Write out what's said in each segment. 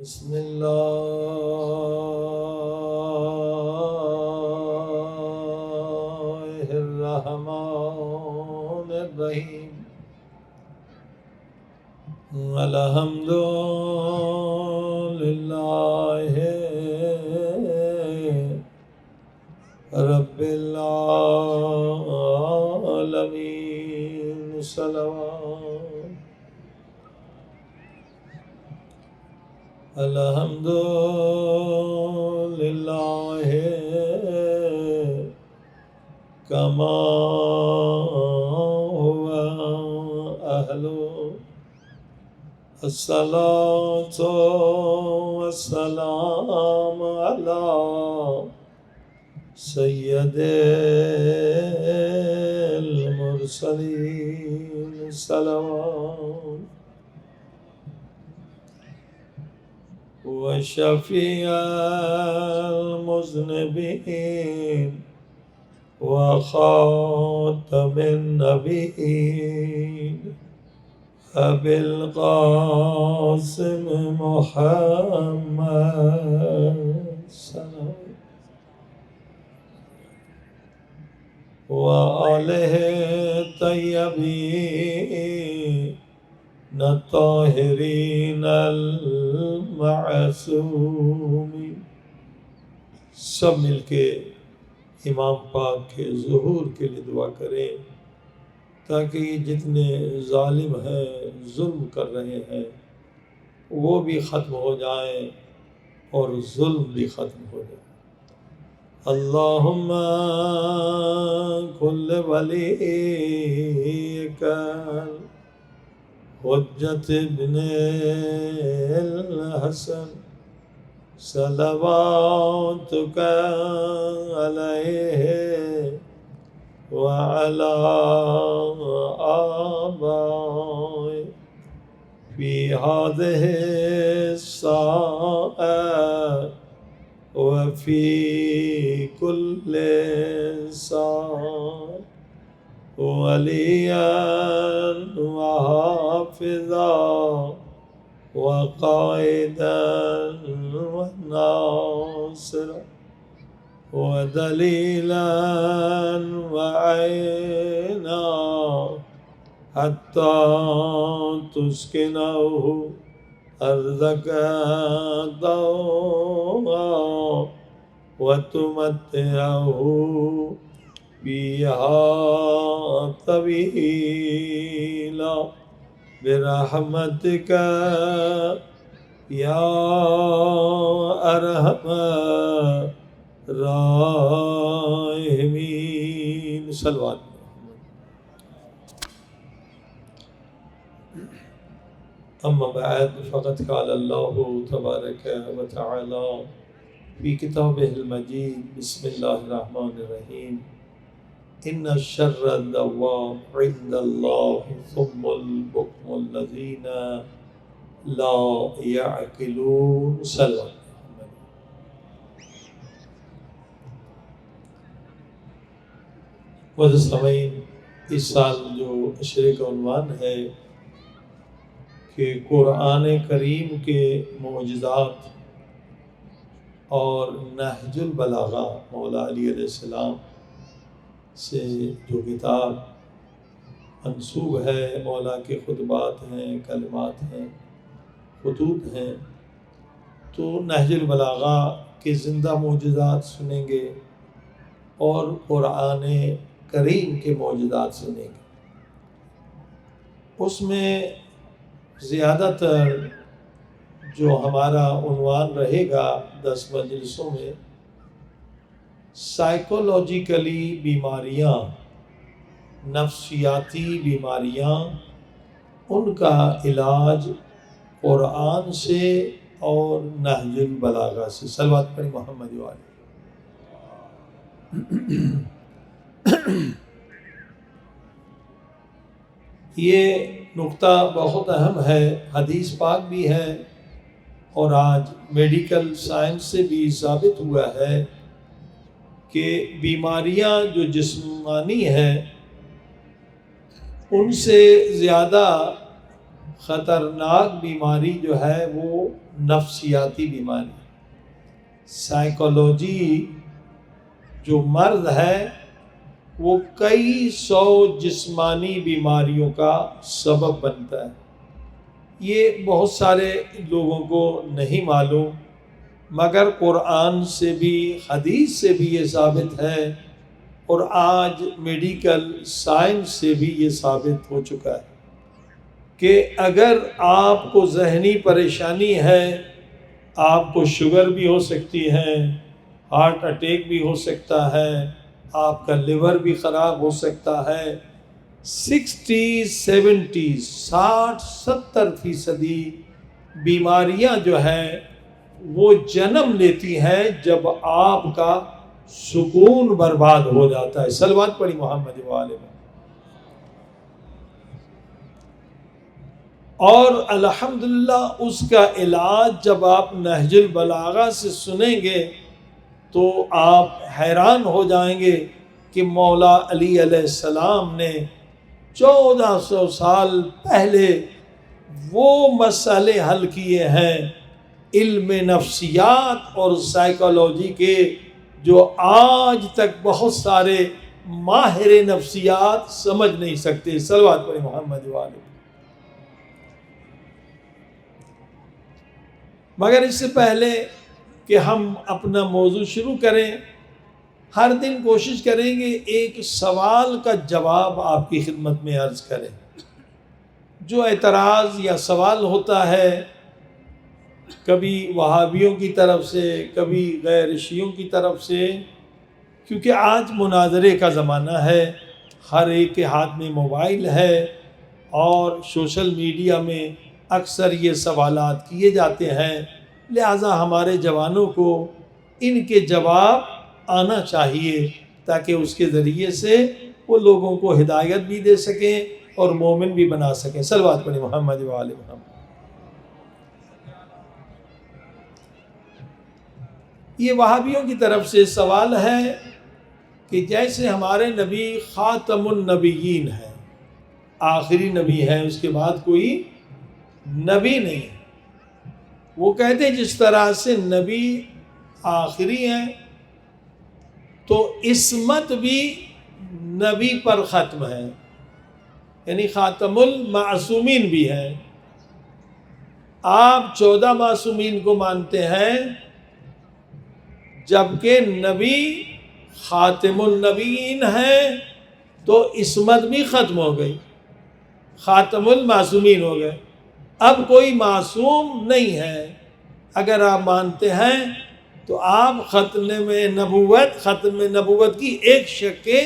بسم الله الرحمن الرحيم الحمد لله رب العالمين صلوات الحمد لله كما هو أهل الصلاة والسلام على سيد المرسلين صلوات وشفيع المذنبين وخاتم النبيين أبي القاسم محمد صلى وآله الطيبين الطاهرين المعصومين. سب مل کے امام پاک کے ظہور کے لیے دعا کریں تاکہ یہ جتنے ظالم ہیں، ظلم کر رہے ہیں، وہ بھی ختم ہو جائیں اور ظلم بھی ختم ہو جائے. اللہم کل ولیک حجت ابن الحسن صلواتک علیہ وعلى آبائه في هذه الساعة وفي كل ساعة وليا وحافظا وقائدا وناصرا ودليلا وعينا حتى تسكنه أرضك طوعا وتمتعه فيها طويلا برحمتك يا أرحم راحمین. صلوات. اما بعد فقد قال الله تبارك وتعالى في كتابه المجيد بسم الله الرحمن الرحيم ان الشر الدواب عند الله ثم البكم الذين لا يعقلون. صلوات. معزز سامعین، اس سال جو عشرے کا عنوان ہے کہ قرآن کریم کے معجزات اور نہج البلاغہ، مولا علی علیہ السلام سے جو کتاب منسوب ہے، مولا کے خطبات ہیں، کلمات ہیں، خطوط ہیں، تو نہج البلاغہ کے زندہ معجزات سنیں گے اور قرآن کریم کے معجزات سنیں گے. اس میں زیادہ تر جو ہمارا عنوان رہے گا 10 مجلسوں میں، سائیکولوجیکلی بیماریاں، نفسیاتی بیماریاں، ان کا علاج قرآن سے اور نہج البلاغہ سے. صلوات پر محمد والی. یہ نقطہ بہت اہم ہے. حدیث پاک بھی ہے اور آج میڈیکل سائنس سے بھی ثابت ہوا ہے کہ بیماریاں جو جسمانی ہیں ان سے زیادہ خطرناک بیماری جو ہے وہ نفسیاتی بیماری. سائیکالوجی جو مرض ہے وہ کئی سو جسمانی بیماریوں کا سبب بنتا ہے. یہ بہت سارے لوگوں کو نہیں معلوم، مگر قرآن سے بھی حدیث سے بھی یہ ثابت ہے، اور آج میڈیکل سائنس سے بھی یہ ثابت ہو چکا ہے کہ اگر آپ کو ذہنی پریشانی ہے، آپ کو شوگر بھی ہو سکتی ہے، ہارٹ اٹیک بھی ہو سکتا ہے، آپ کا لیور بھی خراب ہو سکتا ہے. 60-70% بیماریاں جو ہیں وہ جنم لیتی ہیں جب آپ کا سکون برباد ہو جاتا ہے. صلوات پڑھی محمد وآلہ میں. اور الحمدللہ اس کا علاج جب آپ نہج البلاغہ سے سنیں گے تو آپ حیران ہو جائیں گے کہ مولا علی علیہ السلام نے 1400 سال پہلے وہ مسئلے حل کیے ہیں علم نفسیات اور سائیکالوجی کے، جو آج تک بہت سارے ماہر نفسیات سمجھ نہیں سکتے. صلوات پڑھیں محمد وآلہ. مگر اس سے پہلے کہ ہم اپنا موضوع شروع کریں، ہر دن کوشش کریں گے ایک سوال کا جواب آپ کی خدمت میں عرض کریں. جو اعتراض یا سوال ہوتا ہے کبھی وہابیوں کی طرف سے، کبھی غیر شیعوں کی طرف سے، کیونکہ آج مناظرے کا زمانہ ہے، ہر ایک کے ہاتھ میں موبائل ہے اور سوشل میڈیا میں اکثر یہ سوالات کیے جاتے ہیں، لہٰذا ہمارے جوانوں کو ان کے جواب آنا چاہیے تاکہ اس کے ذریعے سے وہ لوگوں کو ہدایت بھی دے سکیں اور مومن بھی بنا سکیں. صلوات پڑھیں محمد وآلہ محمد. یہ وہابیوں کی طرف سے سوال ہے کہ جیسے ہمارے نبی خاتم النبیین ہے، آخری نبی ہے، اس کے بعد کوئی نبی نہیں ہے. وہ کہتے ہیں جس طرح سے نبی آخری ہیں تو عصمت بھی نبی پر ختم ہے، یعنی خاتم المعصومین بھی ہیں. آپ 14 معصومین کو مانتے ہیں جبکہ نبی خاتم النبیین ہیں، تو عصمت بھی ختم ہو گئی، خاتم المعصومین ہو گئے. اب کوئی معصوم نہیں ہے. اگر آپ مانتے ہیں تو آپ ختم نبوت کی ایک شک کے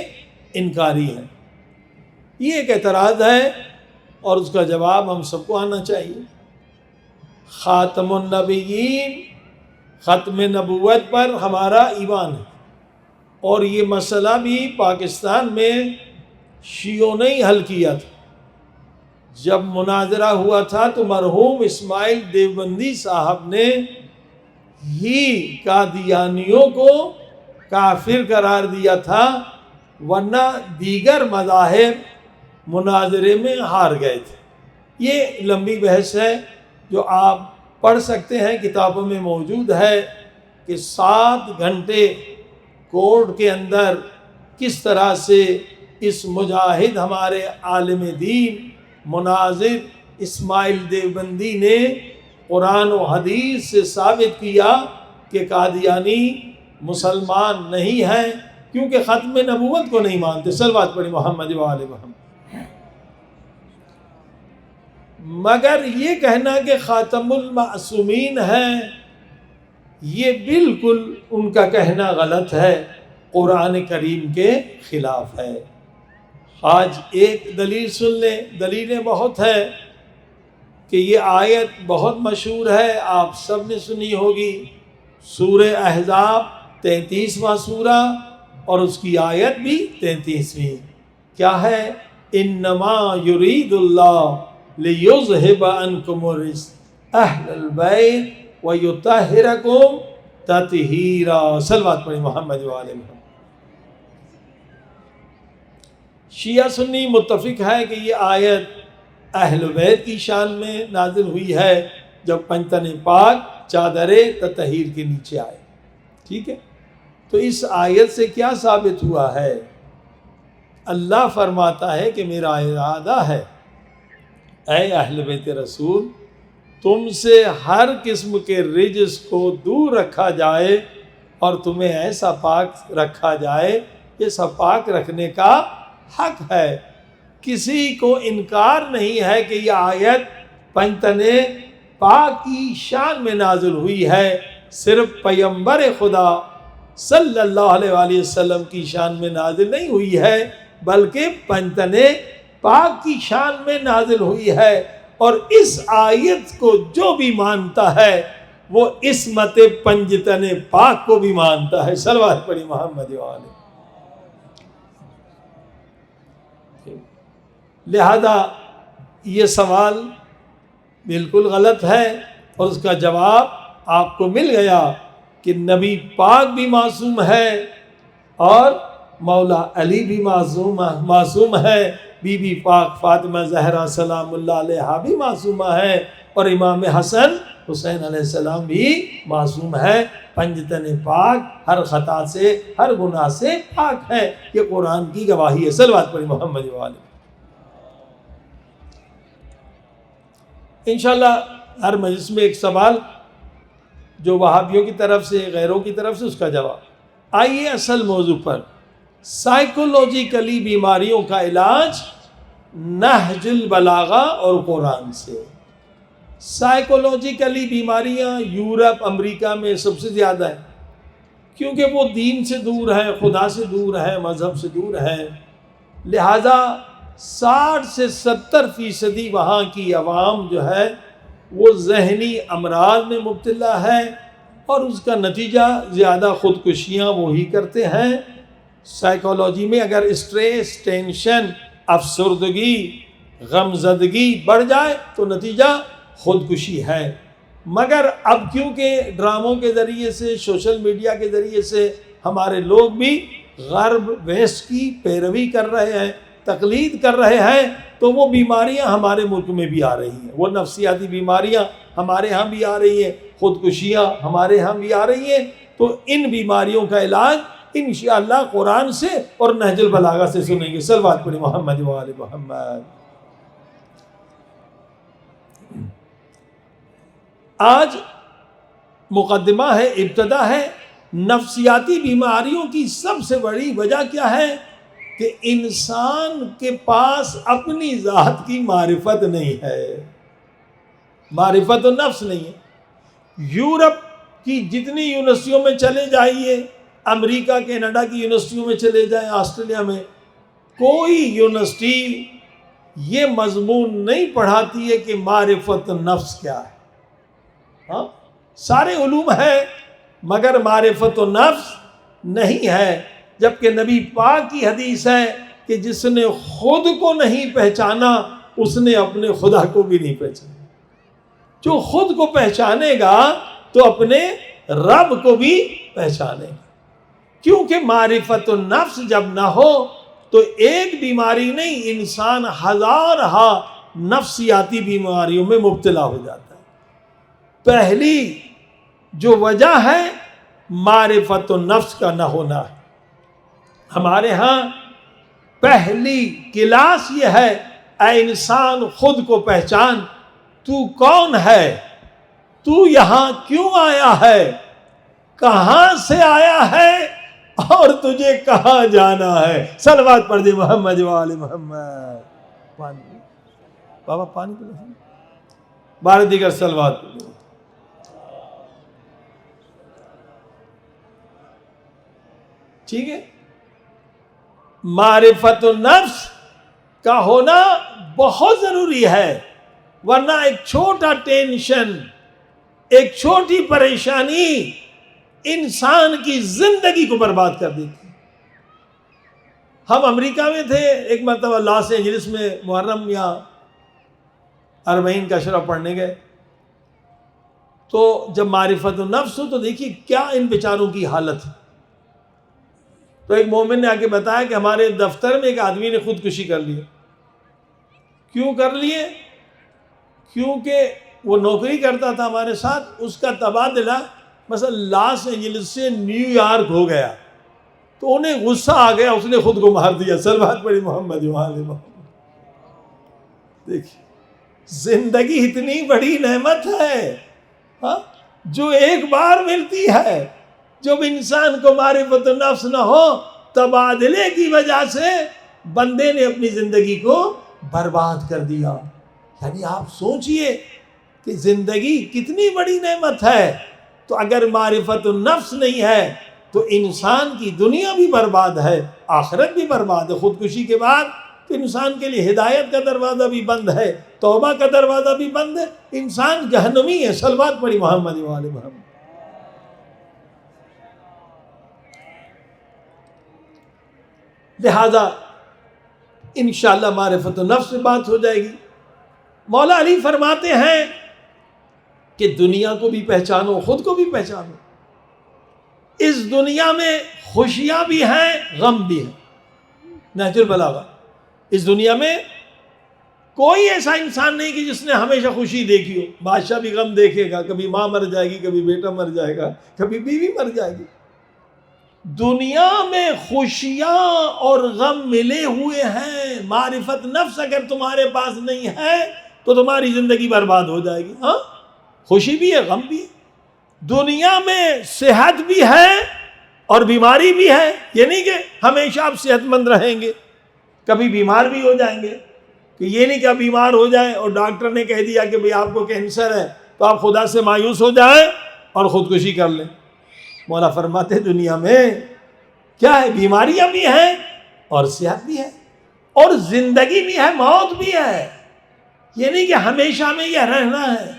انکاری ہیں. یہ ایک اعتراض ہے اور اس کا جواب ہم سب کو آنا چاہیے. خاتم النبیین، ختم نبوت پر ہمارا ایمان ہے، اور یہ مسئلہ بھی پاکستان میں شیعوں نے ہی حل کیا تھا. جب مناظرہ ہوا تھا تو مرحوم اسماعیل دیوبندی صاحب نے ہی قادیانیوں کو کافر قرار دیا تھا، ورنہ دیگر مذاہب مناظرے میں ہار گئے تھے. یہ لمبی بحث ہے جو آپ پڑھ سکتے ہیں، کتابوں میں موجود ہے کہ 7 گھنٹے کورٹ کے اندر کس طرح سے اس مجاہد ہمارے عالم دین مناظر اسماعیل دیوبندی نے قرآن و حدیث سے ثابت کیا کہ قادیانی مسلمان نہیں ہیں، کیونکہ ختم نبوت کو نہیں مانتے. صلوات پڑھی محمد وآلہ محمد. مگر یہ کہنا کہ خاتم المعصومین ہیں، یہ بالکل ان کا کہنا غلط ہے، قرآن کریم کے خلاف ہے. آج ایک دلیل سن لیں، دلیلیں بہت ہے کہ یہ آیت بہت مشہور ہے، آپ سب نے سنی ہوگی. سورہ احزاب 33واں سورہ اور اس کی آیت بھی 33ویں. کیا ہے؟ انما یرید اللہ لیذہب عنکم الرجس اہل البیت ویطہرکم تطہیرا. صلوات پڑھی محمد وآلہ محمد. شیعہ سنی متفق ہے کہ یہ آیت اہل بیت کی شان میں نازل ہوئی ہے، جب پنجتن پاک چادر تطہیر کے نیچے آئے. ٹھیک ہے. تو اس آیت سے کیا ثابت ہوا ہے؟ اللہ فرماتا ہے کہ میرا ارادہ ہے اے اہل بیت رسول تم سے ہر قسم کے رجس کو دور رکھا جائے اور تمہیں ایسا پاک رکھا جائے. یہ سب پاک رکھنے کا حق ہے. کسی کو انکار نہیں ہے کہ یہ آیت پنجتن پاک کی شان میں نازل ہوئی ہے. صرف پیغمبر خدا صلی اللہ علیہ وآلہ وسلم کی شان میں نازل نہیں ہوئی ہے بلکہ پنجتن پاک کی شان میں نازل ہوئی ہے. اور اس آیت کو جو بھی مانتا ہے وہ عصمت پنجتن پاک کو بھی مانتا ہے. صلوات پڑھی محمد والے. لہذا یہ سوال بالکل غلط ہے اور اس کا جواب آپ کو مل گیا کہ نبی پاک بھی معصوم ہے اور مولا علی بھی معصوم ہے. بی بی پاک فاطمہ زہرا سلام اللہ علیہا بھی معصومہ ہے اور امام حسن حسین علیہ السلام بھی معصوم ہے. پنجتن پاک ہر خطا سے ہر گناہ سے پاک ہے. یہ قرآن کی گواہی ہے. صلوات پڑھی محمد والے. انشاءاللہ ہر مجلس میں ایک سوال جو وہابیوں کی طرف سے غیروں کی طرف سے اس کا جواب. آئیے اصل موضوع پر. سائیکولوجیکلی بیماریوں کا علاج نہج البلاغہ اور قرآن سے. سائیکولوجیکلی بیماریاں یورپ امریکہ میں سب سے زیادہ ہیں کیونکہ وہ دین سے دور ہے, خدا سے دور ہے, مذہب سے دور ہے. لہذا 60 سے 70% وہاں کی عوام جو ہے وہ ذہنی امراض میں مبتلا ہے اور اس کا نتیجہ زیادہ خودکشیاں وہی کرتے ہیں. سائیکولوجی میں اگر اسٹریس, ٹینشن, افسردگی, غمزدگی بڑھ جائے تو نتیجہ خودکشی ہے. مگر اب کیونکہ ڈراموں کے ذریعے سے, سوشل میڈیا کے ذریعے سے ہمارے لوگ بھی غرب ویسٹ کی پیروی کر رہے ہیں, تقلید کر رہے ہیں, تو وہ بیماریاں ہمارے ملک میں بھی آ رہی ہیں. وہ نفسیاتی بیماریاں ہمارے ہاں بھی آ رہی ہیں, خودکشیاں ہمارے ہاں بھی آ رہی ہیں. تو ان بیماریوں کا علاج انشاءاللہ قرآن سے اور نہج البلاغہ سے سنیں گے. صلوات پڑھی محمد و آل محمد. آج مقدمہ ہے, ابتدا ہے. نفسیاتی بیماریوں کی سب سے بڑی وجہ کیا ہے کہ انسان کے پاس اپنی ذات کی معرفت نہیں ہے, معرفت و نفس نہیں ہے. یورپ کی جتنی یونیورسٹیوں میں چلے جائیے, امریکہ کینیڈا کی یونیورسٹیوں میں چلے جائیں, آسٹریلیا میں, کوئی یونیورسٹی یہ مضمون نہیں پڑھاتی ہے کہ معرفت نفس کیا ہے. ہاں سارے علوم ہے مگر معرفت و نفس نہیں ہے. جبکہ نبی پاک کی حدیث ہے کہ جس نے خود کو نہیں پہچانا اس نے اپنے خدا کو بھی نہیں پہچانا. جو خود کو پہچانے گا تو اپنے رب کو بھی پہچانے گا. کیونکہ معرفت النفس جب نہ ہو تو ایک بیماری نہیں, انسان ہزارہا نفسیاتی بیماریوں میں مبتلا ہو جاتا ہے. پہلی جو وجہ ہے معرفت النفس کا نہ ہونا ہے. ہمارے ہاں پہلی کلاس یہ ہے, اے انسان خود کو پہچان, تو کون ہے, تو یہاں کیوں آیا ہے, کہاں سے آیا ہے اور تجھے کہاں جانا ہے. صلوات پڑھ دے محمد و آل محمد. پانی بابا پانی پلا, 12 دیگر صلوات پڑھ دے. ٹھیک ہے. معرفت النفس کا ہونا بہت ضروری ہے, ورنہ ایک چھوٹا ٹینشن, ایک چھوٹی پریشانی انسان کی زندگی کو برباد کر دیتی. ہم امریکہ میں تھے ایک مرتبہ, لاس اینجلس میں محرم یا اربعین کا اشرف پڑھنے گئے. تو جب معرفت النفس ہو تو دیکھیے کیا ان بیچاروں کی حالت ہے. تو ایک مومن نے آ کے بتایا کہ ہمارے دفتر میں ایک آدمی نے خودکشی کر لی. کیوں کر لیے؟ کیونکہ وہ نوکری کرتا تھا ہمارے ساتھ، اس کا تبادلہ مثلا لاس اینجلس سے نیو یارک ہو گیا، تو انہیں غصہ آ گیا، اس نے خود کو مار دیا۔ صلوات پڑھی محمد وآل محمد۔ دیکھیے زندگی اتنی بڑی نعمت ہے جو ایک بار ملتی ہے، جب انسان کو معرفت نفس نہ ہو، تبادلے کی وجہ سے بندے نے اپنی زندگی کو برباد کر دیا۔ یعنی آپ سوچئے کہ زندگی کتنی بڑی نعمت ہے، تو اگر معرفت النفس نہیں ہے تو انسان کی دنیا بھی برباد ہے، آخرت بھی برباد ہے۔ خودکشی کے بعد تو انسان کے لیے ہدایت کا دروازہ بھی بند ہے، توبہ کا دروازہ بھی بند ہے، انسان جہنمی ہے۔ صلوات پڑھی محمد وآل محمد۔ لہذا انشاءاللہ معرفت النفس سے بات ہو جائے گی۔ مولا علی فرماتے ہیں کہ دنیا کو بھی پہچانو، خود کو بھی پہچانو۔ اس دنیا میں خوشیاں بھی ہیں، غم بھی ہیں۔ نہج البلاغہ۔ اس دنیا میں کوئی ایسا انسان نہیں کہ جس نے ہمیشہ خوشی دیکھی ہو۔ بادشاہ بھی غم دیکھے گا، کبھی ماں مر جائے گی، کبھی بیٹا مر جائے گا، کبھی بیوی مر جائے گی۔ دنیا میں خوشیاں اور غم ملے ہوئے ہیں۔ معرفت نفس اگر تمہارے پاس نہیں ہے تو تمہاری زندگی برباد ہو جائے گی۔ ہاں، خوشی بھی ہے، غم بھی ہے۔ دنیا میں صحت بھی ہے اور بیماری بھی ہے۔ یہ نہیں کہ ہمیشہ آپ صحت مند رہیں گے، کبھی بیمار بھی ہو جائیں گے۔ کہ یہ نہیں کہ آپ بیمار ہو جائیں اور ڈاکٹر نے کہہ دیا کہ بھئی آپ کو کینسر ہے، تو آپ خدا سے مایوس ہو جائیں اور خودکشی کر لیں۔ مولا فرماتے دنیا میں کیا ہے، بیماریاں بھی ہیں اور صحت بھی ہے، اور زندگی بھی ہے، موت بھی ہے۔ یہ نہیں کہ ہمیشہ میں یہ رہنا ہے۔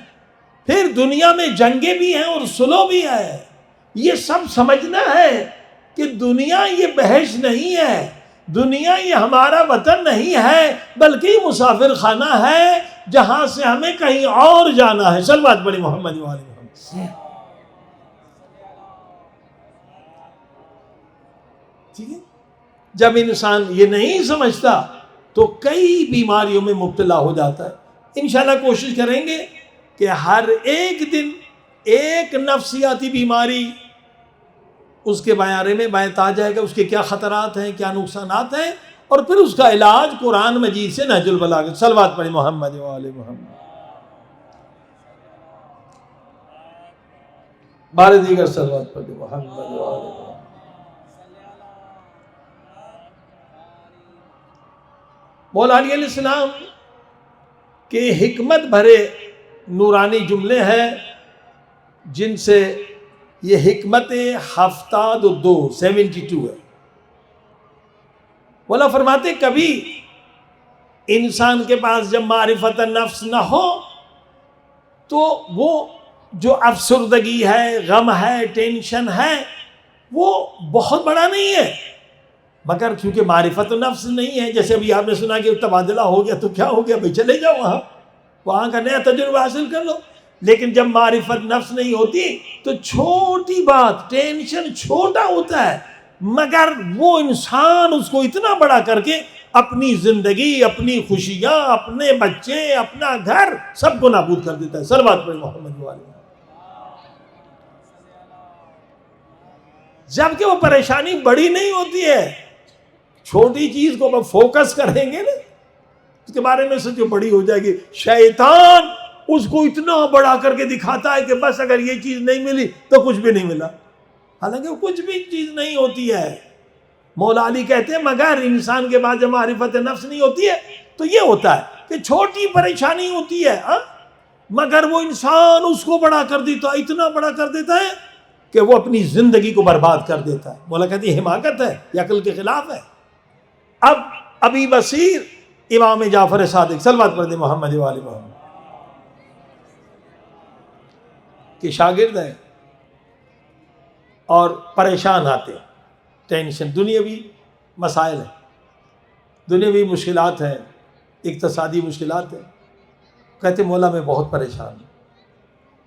پھر دنیا میں جنگیں بھی ہیں اور صلح بھی ہے۔ یہ سب سمجھنا ہے کہ دنیا یہ بحث نہیں ہے، دنیا یہ ہمارا وطن نہیں ہے، بلکہ یہ مسافر خانہ ہے جہاں سے ہمیں کہیں اور جانا ہے۔ صلوات پڑھی محمد وآل محمد۔ ٹھیک ہے، جب انسان یہ نہیں سمجھتا تو کئی بیماریوں میں مبتلا ہو جاتا ہے۔ انشاءاللہ کوشش کریں گے کہ ہر ایک دن ایک نفسیاتی بیماری اس کے بارے میں بیان آ جائے گا، اس کے کیا خطرات ہیں، کیا نقصانات ہیں، اور پھر اس کا علاج قرآن مجید سے نہج البلاغہ۔ صلوات پڑھی محمد وآل محمد۔ بار دیگر صلوات پڑھی محمد وآل محمد۔ مولا علی علیہ السلام کے حکمت بھرے نورانی جملے ہیں جن سے یہ حکمت 72 ہے۔ مولا فرماتے کبھی انسان کے پاس جب معرفت نفس نہ ہو تو وہ جو افسردگی ہے، غم ہے، ٹینشن ہے، وہ بہت بڑا نہیں ہے، مگر کیونکہ معرفت نفس نہیں ہے۔ جیسے ابھی آپ نے سنا کہ تبادلہ ہو گیا تو کیا ہو گیا بھائی، چلے جاؤ وہاں کا نیا تجربہ حاصل کر لو۔ لیکن جب معرفت نفس نہیں ہوتی تو چھوٹی بات، ٹینشن چھوٹا ہوتا ہے، مگر وہ انسان اس کو اتنا بڑا کر کے اپنی زندگی، اپنی خوشیاں، اپنے بچے، اپنا گھر سب کو نابود کر دیتا ہے۔ صلوات پڑھی محمد وآل۔ جبکہ وہ پریشانی بڑی نہیں ہوتی ہے، چھوٹی چیز کو فوکس کریں گے نا، اس کے بارے میں سے جو بڑی ہو جائے گی، شیطان اس کو اتنا بڑا کر کے دکھاتا ہے کہ بس اگر یہ چیز نہیں ملی تو کچھ بھی نہیں ملا، حالانکہ وہ کچھ بھی چیز نہیں ہوتی ہے۔ مولا علی کہتے ہیں مگر انسان کے بعد جب معرفت نفس نہیں ہوتی ہے تو یہ ہوتا ہے کہ چھوٹی پریشانی ہوتی ہے، مگر وہ انسان اس کو بڑا کر دیتا ہے، اتنا بڑا کر دیتا ہے کہ وہ اپنی زندگی کو برباد کر دیتا ہے۔ مولا کہتی ہے حماقت ہے، یہ عقل کے خلاف ہے۔ اب ابی بصیر امام جعفر صادق صلوات پڑھ دے محمد وآل محمد کے شاگرد ہیں اور پریشان آتے ہیں، ٹینشن، دنیاوی مسائل ہیں، دنیاوی مشکلات ہیں، اقتصادی مشکلات ہیں۔ کہتے مولا میں بہت پریشان ہوں۔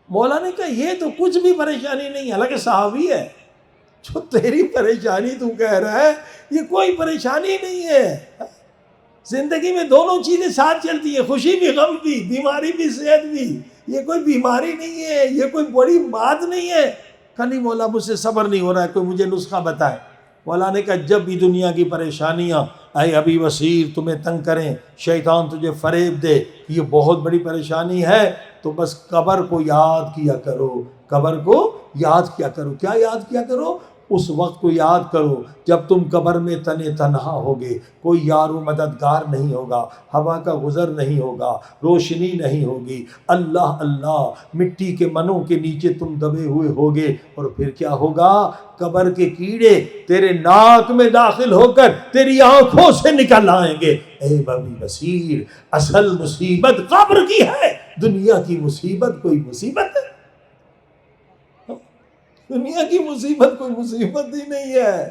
مولا نے کہا یہ تو کچھ بھی پریشانی نہیں ہے، حالانکہ صحابی ہے، جو تیری پریشانی تو کہہ رہا ہے یہ کوئی پریشانی نہیں ہے۔ زندگی میں دونوں چیزیں ساتھ چلتی ہیں، خوشی بھی غم بھی، بیماری بھی صحت بھی، یہ کوئی بیماری نہیں ہے، یہ کوئی بڑی بات نہیں ہے. کہا نہیں مولا مجھ سے صبر نہیں ہو رہا ہے، کوئی مجھے نسخہ بتائے. مولا نے کہا جب بھی دنیا کی پریشانیاں اے ابی بصیر تمہیں تنگ کریں، شیطان تجھے فریب دے کہ یہ بہت بڑی پریشانی ہے، تو بس قبر کو یاد کیا کرو، قبر کو یاد کیا کرو. کیا یاد کیا کرو؟ اس وقت کو یاد کرو جب تم قبر میں تنے تنہا ہوگے، کوئی یار و مددگار نہیں ہوگا، ہوا کا گزر نہیں ہوگا، روشنی نہیں ہوگی، اللہ اللہ مٹی کے منوں کے نیچے تم دبے ہوئے ہوگے. اور پھر کیا ہوگا؟ قبر کے کیڑے تیرے ناک میں داخل ہو کر تیری آنکھوں سے نکل آئیں گے. اے ابی بصیر اصل مصیبت قبر کی ہے، دنیا کی مصیبت کوئی مصیبت ہے؟ دنیا کی مصیبت کوئی مصیبت ہی نہیں ہے.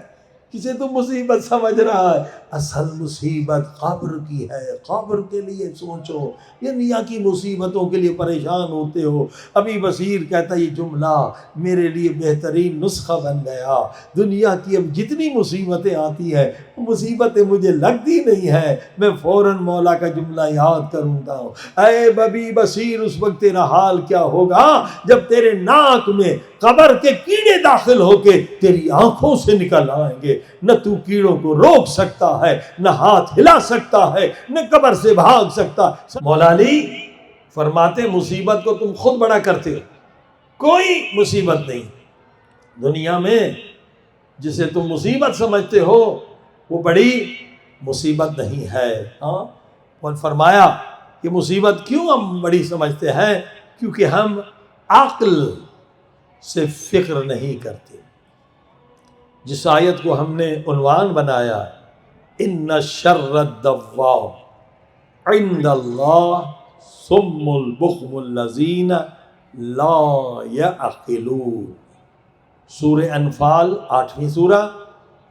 کسے تو مصیبت سمجھ رہا ہے، اصل مصیبت قبر کی ہے. قبر کے لیے سوچو، یہ دنیا کی مصیبتوں کے لیے پریشان ہوتے ہو. ابھی بصیر کہتا ہے یہ جملہ میرے لیے بہترین نسخہ بن گیا. دنیا کی اب جتنی مصیبتیں آتی ہیں مصیبتیں مجھے لگتی نہیں ہیں، میں فوراً مولا کا جملہ یاد کروں گا. اے ابھی بصیر اس وقت تیرا حال کیا ہوگا جب تیرے ناک میں قبر کے کیڑے داخل ہو کے تیری آنکھوں سے نکل آئیں گے. نہ تو کیڑوں کو روک سکتا ہے، نہ ہاتھ ہلا سکتا ہے، نہ قبر سے بھاگ سکتا. مولا علی فرماتے مصیبت کو تم خود بڑا کرتے ہو، کوئی مصیبت نہیں دنیا میں جسے تم مصیبت سمجھتے ہو وہ بڑی مصیبت نہیں ہے. ہاں اور فرمایا کہ مصیبت کیوں ہم بڑی سمجھتے ہیں؟ کیونکہ ہم عقل سے فکر نہیں کرتے. جس آیت کو ہم نے عنوان بنایا ان شر الدواب عند اللہ صم البکم الذین لا یعقلون، سورہ انفال 8ویں سورہ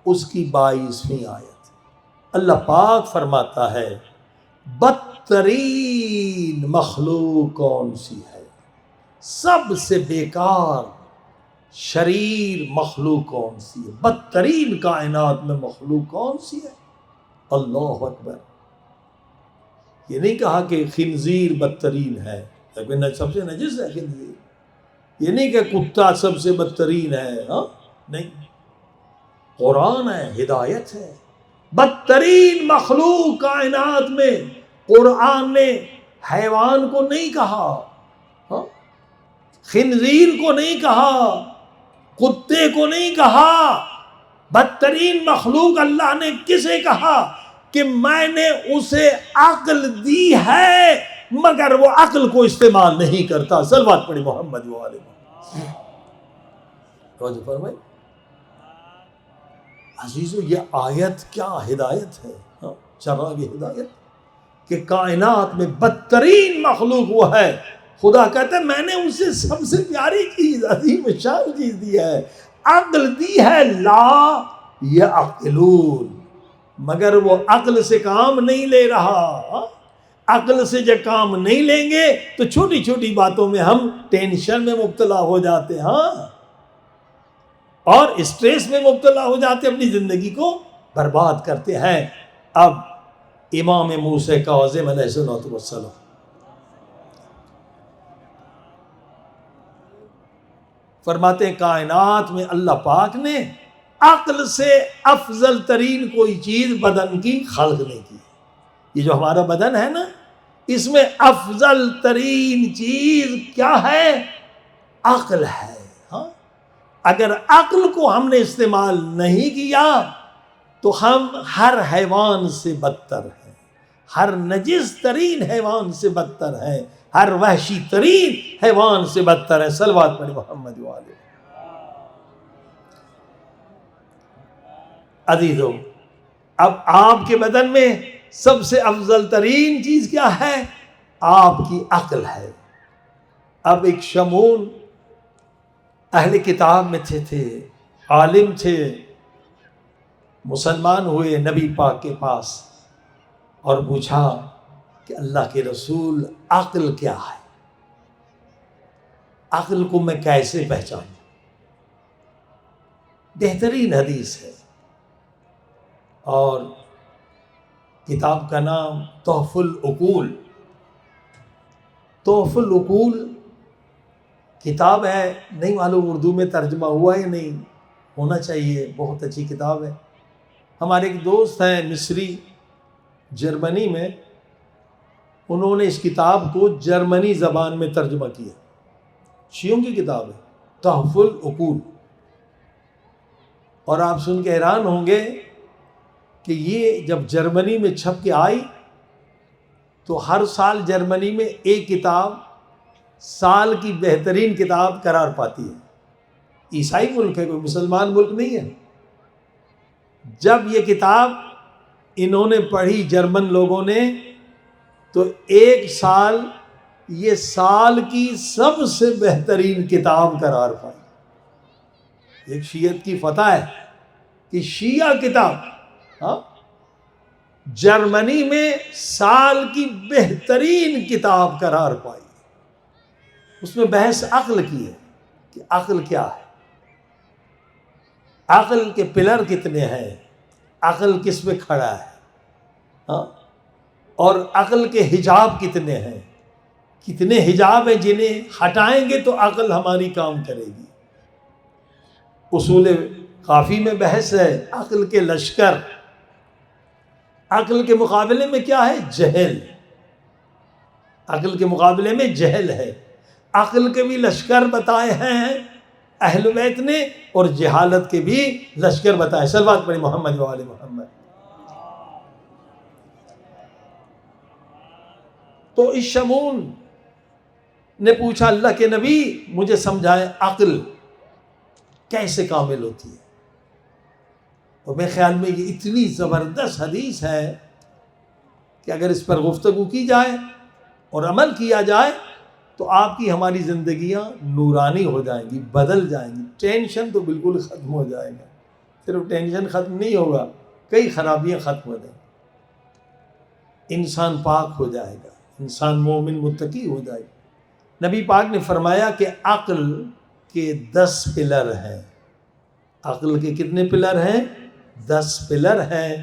اس کی 22ویں آیت. اللہ پاک فرماتا ہے بدترین مخلوق کون سی ہے، سب سے بیکار شریر مخلوق کون سی ہے، بدترین کائنات میں مخلوق کون سی ہے؟ اللہ اکبر. یہ نہیں کہا کہ خنزیر بدترین ہے، لیکن سب سے نجس ہے خنزیر. یہ نہیں کہ کتا سب سے بدترین ہے، ہاں نہیں، قرآن ہے، ہدایت ہے. بدترین مخلوق کائنات میں قرآن نے حیوان کو نہیں کہا، ہاں خنزیر کو نہیں کہا، کتے کو نہیں کہا. بدترین مخلوق اللہ نے کسے کہا؟ کہ میں نے اسے عقل دی ہے مگر وہ عقل کو استعمال نہیں کرتا. صلوات پڑھی محمد و آل محمد. توجہ فرمائی عزیزو، یہ آیت کیا ہدایت ہے، چراغ ہدایت کہ کائنات میں بدترین مخلوق وہ ہے. خدا کہتا ہے میں نے اسے سب سے پیاری چیز، عظیم شان چیز دی ہے، عقل دی ہے. لا یعقلون، مگر وہ عقل سے کام نہیں لے رہا. عقل سے جب کام نہیں لیں گے تو چھوٹی چھوٹی باتوں میں ہم ٹینشن میں مبتلا ہو جاتے، ہاں اور اسٹریس میں مبتلا ہو جاتے، اپنی زندگی کو برباد کرتے ہیں. اب امام موسیٰ کاظم علیہ السلام فرماتے ہیں کائنات میں اللہ پاک نے عقل سے افضل ترین کوئی چیز بدن کی خلق نہیں کی. یہ جو ہمارا بدن ہے نا، اس میں افضل ترین چیز کیا ہے؟ عقل ہے. ہاں اگر عقل کو ہم نے استعمال نہیں کیا تو ہم ہر حیوان سے بدتر ہیں، ہر نجس ترین حیوان سے بدتر ہیں، ہر وحشی ترین حیوان سے بدتر ہے. صلوات پڑھی محمد و آلہ. عزیزو، اب آپ کے بدن میں سب سے افضل ترین چیز کیا ہے؟ آپ کی عقل ہے. اب ایک شمون اہل کتاب میں تھے، عالم تھے، مسلمان ہوئے نبی پاک کے پاس اور پوچھا کہ اللہ کے رسول عقل کیا ہے؟ عقل کو میں کیسے پہچانوں؟ بہترین حدیث ہے اور کتاب کا نام تحف العقول. تحف العقول کتاب ہے، نہیں معلوم اردو میں ترجمہ ہوا یا نہیں، ہونا چاہیے، بہت اچھی کتاب ہے۔ ہمارے ایک دوست ہیں مصری، جرمنی میں، انہوں نے اس کتاب کو جرمنی زبان میں ترجمہ کیا، شیعوں کی کتاب ہے، تحف العقول۔ اور آپ سن کے حیران ہوں گے کہ یہ جب جرمنی میں چھپ کے آئی تو ہر سال جرمنی میں ایک کتاب سال کی بہترین کتاب قرار پاتی ہے۔ عیسائی ملک ہے، کوئی مسلمان ملک نہیں ہے۔ جب یہ کتاب انہوں نے پڑھی جرمن لوگوں نے تو ایک سال یہ سال کی سب سے بہترین کتاب قرار پائی۔ ایک شیعت کی فتح ہے کہ شیعہ کتاب جرمنی میں سال کی بہترین کتاب قرار پائی۔ اس میں بحث عقل کی ہے کہ عقل کیا ہے، عقل کے پلر کتنے ہیں، عقل کس میں کھڑا ہے، اور عقل کے حجاب کتنے ہیں، کتنے حجاب ہیں جنہیں ہٹائیں گے تو عقل ہماری کام کرے گی۔ اصول کافی میں بحث ہے عقل کے لشکر، عقل کے مقابلے میں کیا ہے، جہل، عقل کے مقابلے میں جہل ہے۔ عقل کے بھی لشکر بتائے ہیں اہل بیت نے اور جہالت کے بھی لشکر بتائے۔ صلوات پڑھی محمد و آل محمد۔ تو اس شمون نے پوچھا اللہ کے نبی مجھے سمجھائے عقل کیسے کامل ہوتی ہے؟ اور میرے خیال میں یہ اتنی زبردست حدیث ہے کہ اگر اس پر گفتگو کی جائے اور عمل کیا جائے تو آپ کی ہماری زندگیاں نورانی ہو جائیں گی، بدل جائیں گی۔ ٹینشن تو بالکل ختم ہو جائے گا، صرف ٹینشن ختم نہیں ہوگا، کئی خرابیاں ختم ہو جائیں گی، انسان پاک ہو جائے گا، انسان مومن متقی ہو جائے گا۔ نبی پاک نے فرمایا کہ عقل کے 10 پلر ہیں۔ عقل کے کتنے پلر ہیں؟ 10 پلر ہیں،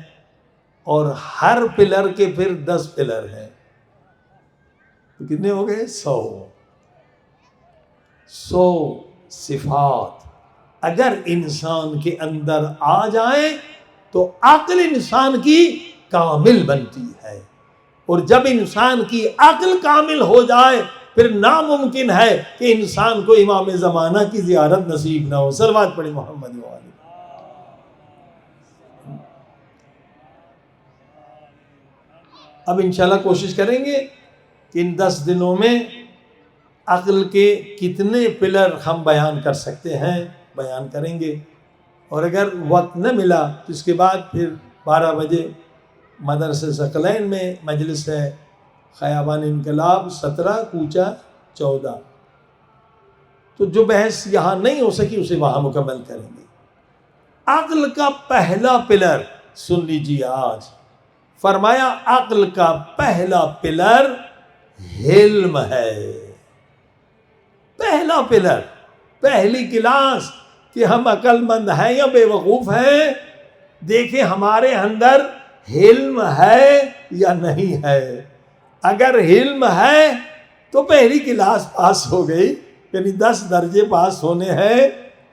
اور ہر پلر کے پھر 10 پلر ہیں، تو کتنے ہو گئے؟ 100 صفات اگر انسان کے اندر آ جائیں تو عقل انسان کی کامل بنتی ہے، اور جب انسان کی عقل کامل ہو جائے پھر ناممکن ہے کہ انسان کو امام زمانہ کی زیارت نصیب نہ ہو۔ صلوات پڑھی محمد و آل۔ اب انشاءاللہ کوشش کریں گے کہ ان 10 دنوں میں عقل کے کتنے پلر ہم بیان کر سکتے ہیں بیان کریں گے، اور اگر وقت نہ ملا تو اس کے بعد پھر 12 بجے مدرسہ ثقلین میں مجلس ہے، خیابان انقلاب 17 کوچہ 14، تو جو بحث یہاں نہیں ہو سکی اسے وہاں مکمل کریں گے۔ عقل کا پہلا پلر سن لیجیے آج، فرمایا عقل کا پہلا پلر علم ہے۔ پہلا پلر، پہلی کلاس کہ ہم عقل مند ہیں یا بے وقوف ہیں، دیکھیں ہمارے اندر علم ہے یا نہیں ہے۔ اگر علم ہے تو پہلی کلاس پاس ہو گئی، یعنی 10 درجے پاس ہونے ہیں،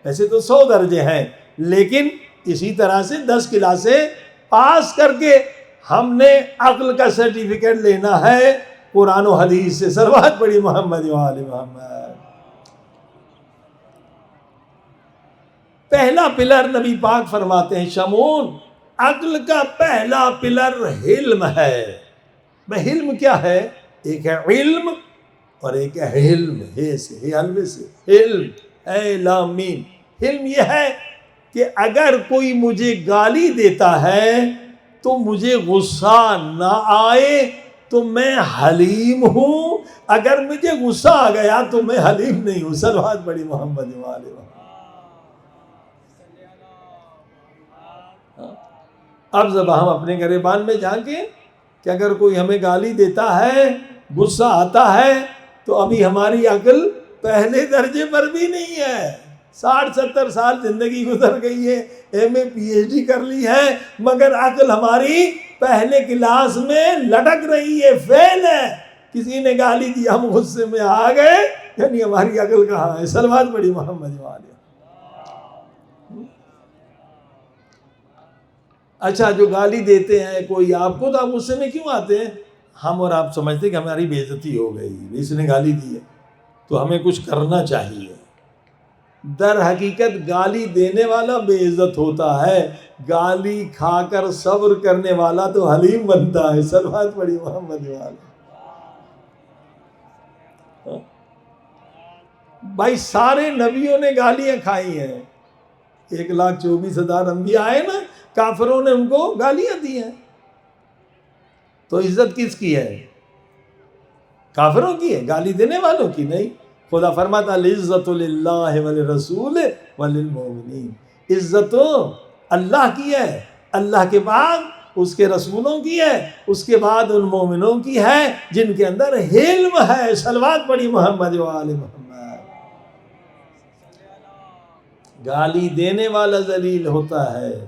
ویسے تو 100 درجے ہیں، لیکن اسی طرح سے 10 کلاسیں پاس کر کے ہم نے عقل کا سرٹیفکیٹ لینا ہے قرآن و حدیث سے۔ صلوات پڑھی محمد و آل محمد۔ پہلا پلر نبی پاک فرماتے ہیں شمون، عقل کا پہلا پلر علم ہے۔ میں علم کیا ہے؟ ایک ہے علم اور ایک ہے علم، حلوے سے علم، اے لام میم۔ علم یہ ہے کہ اگر کوئی مجھے گالی دیتا ہے تو مجھے غصہ نہ آئے تو میں حلیم ہوں، اگر مجھے غصہ آ گیا تو میں حلیم نہیں ہوں۔ صلوات پڑھی محمد و آل محمد۔ اب جب ہم اپنے گریبان میں جھانکیں کہ اگر کوئی ہمیں گالی دیتا ہے، غصہ آتا ہے، تو ابھی ہماری عقل پہلے درجے پر بھی نہیں ہے۔ 60-70 سال زندگی گزر گئی ہے، ایم اے PhD کر لی ہے، مگر عقل ہماری پہلے کلاس میں لٹک رہی ہے، فیل ہے۔ کسی نے گالی دی، ہم غصے میں آ گئے یعنی ہماری عقل کہاں ہے؟ صلوات پڑھی محمد والے۔ اچھا جو گالی دیتے ہیں کوئی آپ کو، تو آپ غصے میں کیوں آتے ہیں؟ ہم اور آپ سمجھتے کہ ہماری بے عزتی ہو گئی، اس نے گالی دی ہے تو ہمیں کچھ کرنا چاہیے۔ در حقیقت گالی دینے والا بے عزت ہوتا ہے، گالی کھا کر صبر کرنے والا تو حلیم بنتا ہے۔ صلوات پڑھی محمد والے۔ بھائی سارے نبیوں نے گالیاں کھائی ہیں، 1,24,000 انبیاء آئے نا، کافروں نے ان کو گالیاں دی ہیں، تو عزت کس کی ہے؟ کافروں کی ہے، گالی دینے والوں کی نہیں۔ خدا فرماتا العزت للہ وللرسول وللمؤمنین، عزت تو اللہ کی ہے، اللہ کے بعد اس کے رسولوں کی ہے، اس کے بعد ان مومنوں کی ہے جن کے اندر حلم ہے۔ صلوات پڑھی محمد وآل محمد۔ گالی دینے والا ذلیل ہوتا ہے،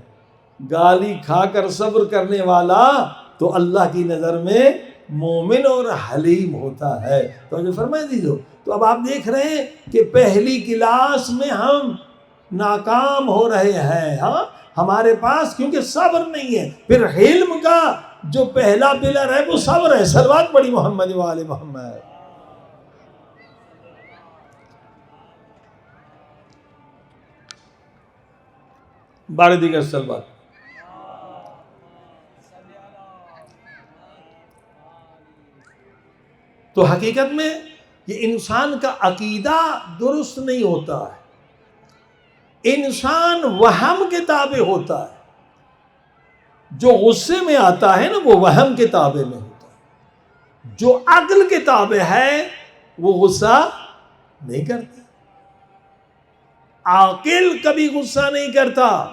گالی کھا کر صبر کرنے والا تو اللہ کی نظر میں مومن اور حلیم ہوتا ہے۔ تو جو فرمائے دیجو، تو اب آپ دیکھ رہے ہیں کہ پہلی کلاس میں ہم ناکام ہو رہے ہیں، ہاں ہمارے پاس کیونکہ صبر نہیں ہے۔ پھر حلم کا جو پہلا پلر ہے وہ صبر ہے۔ صلوات پڑھی محمد وآل محمد۔ بارے دیگر صلوات۔ تو حقیقت میں یہ انسان کا عقیدہ درست نہیں ہوتا ہے، انسان وہم کے تابع ہوتا ہے۔ جو غصے میں آتا ہے نا وہ وہم کے تابع میں ہوتا ہے، جو عقل کے تابع ہے وہ غصہ نہیں کرتا۔ عاقل کبھی غصہ نہیں کرتا،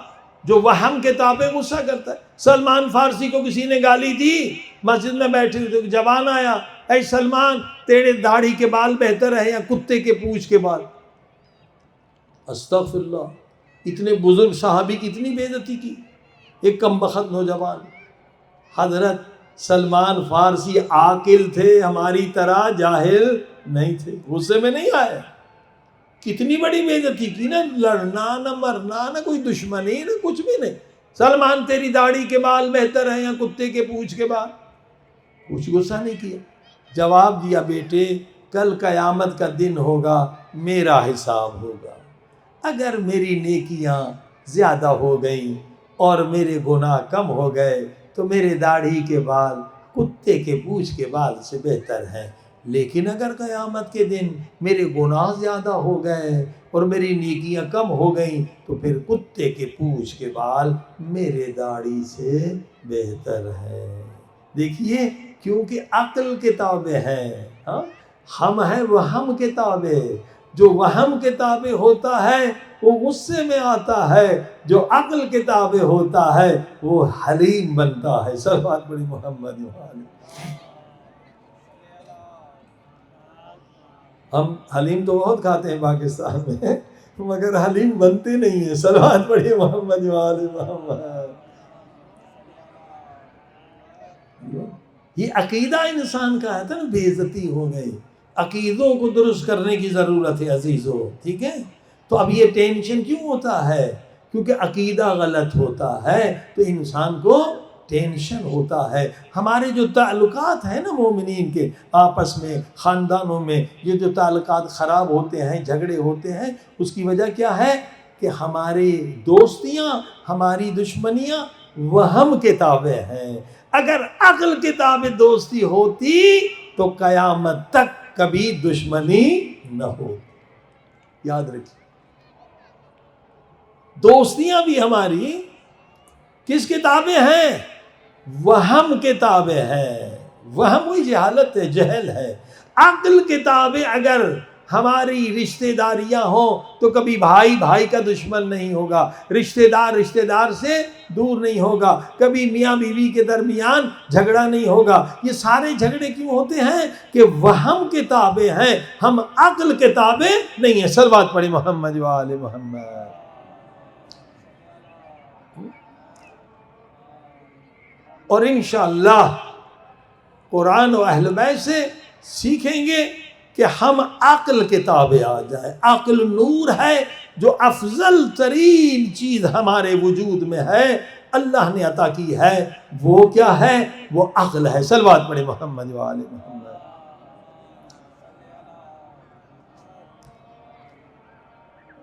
جو وہم کے تابع غصہ کرتا ہے۔ سلمان فارسی کو کسی نے گالی دی، مسجد میں بیٹھے ہوئے جوان آیا، اے سلمان تیرے داڑھی کے بال بہتر ہے یا کتے کے پونچھ کے بال؟ استغفر اللہ، اتنے بزرگ صحابی کی اتنی بے عزتی کی ایک کم بخت نوجوان۔ حضرت سلمان فارسی عاقل تھے، ہماری طرح جاہل نہیں تھے، غصے میں نہیں آئے۔ کتنی بڑی بے عزتی کی، نہ لڑنا نہ مرنا نہ کوئی دشمنی نہ کچھ بھی نہیں۔ سلمان تیری داڑھی کے بال بہتر ہیں یا کتے کے پونچھ کے بال؟ کچھ غصہ نہیں کیا، جواب دیا بیٹے کل قیامت کا دن ہوگا، میرا حساب ہوگا، اگر میری نیکیاں زیادہ ہو گئیں اور میرے گناہ کم ہو گئے تو میرے داڑھی کے بال کتے کے پونچھ کے بال سے بہتر ہیں، لیکن اگر قیامت کے دن میرے گناہ زیادہ ہو گئے اور میری نیکیاں کم ہو گئیں تو پھر کتے کے پونچھ کے بال میرے داڑھی سے بہتر ہے۔ دیکھیے کیونکہ عقل کے تابع ہے، ہم ہیں وہم کے تابع۔ جو وہم کے تابع ہوتا ہے وہ غصے میں آتا ہے، جو عقل کے تابع ہوتا ہے وہ حلیم بنتا ہے۔ صلوات پڑھی محمد وآلہ۔ ہم حلیم تو بہت کھاتے ہیں پاکستان میں، مگر حلیم بنتے نہیں ہیں۔ صلوات پڑھی محمد وآلہ محمد۔ یہ عقیدہ انسان کا ہے نا، بے عزتی ہو گئی۔ عقیدوں کو درست کرنے کی ضرورت ہے عزیزو، ٹھیک ہے؟ تو اب یہ ٹینشن کیوں ہوتا ہے؟ کیونکہ عقیدہ غلط ہوتا ہے تو انسان کو ٹینشن ہوتا ہے۔ ہمارے جو تعلقات ہیں نا مومنین کے آپس میں، خاندانوں میں، یہ جو تعلقات خراب ہوتے ہیں، جھگڑے ہوتے ہیں، اس کی وجہ کیا ہے؟ کہ ہماری دوستیاں، ہماری دشمنیاں وہم کے تابع ہیں۔ اگر عقل کے تابع دوستی ہوتی تو قیامت تک کبھی دشمنی نہ ہو۔ یاد رکھیے، دوستیاں بھی ہماری کس کے تابع ہیں؟ وہم کے تابع ہے۔ وہم وہی جہالت ہے، جہل ہے۔ عقل کے تابع اگر ہماری رشتہ داریاں ہوں تو کبھی بھائی بھائی کا دشمن نہیں ہوگا، رشتہ دار سے دور نہیں ہوگا، کبھی میاں بیوی کے درمیان جھگڑا نہیں ہوگا۔ یہ سارے جھگڑے کیوں ہوتے ہیں؟ کہ وہم کے تابع ہیں، ہم عقل کے تابع نہیں ہیں۔ صلوات پڑھی محمد وآل محمد۔ اور انشاءاللہ قرآن و اہل بیت سے سیکھیں گے کہ ہم عقل کے تابع آ جائیں. عقل نور ہے، جو افضل ترین چیز ہمارے وجود میں ہے، اللہ نے عطا کی ہے. وہ کیا ہے؟ وہ عقل ہے. صلوات پڑھیں محمد و آل محمد.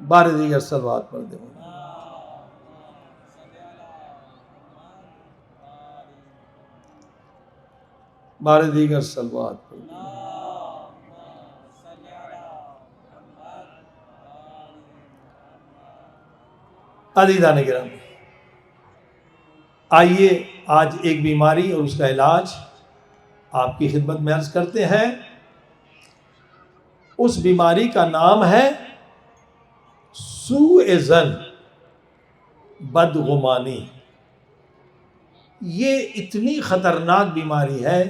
بار دیگر صلوات پڑھ دیں. بار دیگر صلوات پڑھ دیں. عزیزان کرام، آئیے آج ایک بیماری اور اس کا علاج آپ کی خدمت میں عرض کرتے ہیں. اس بیماری کا نام ہے سوء ظن، بدگمانی. یہ اتنی خطرناک بیماری ہے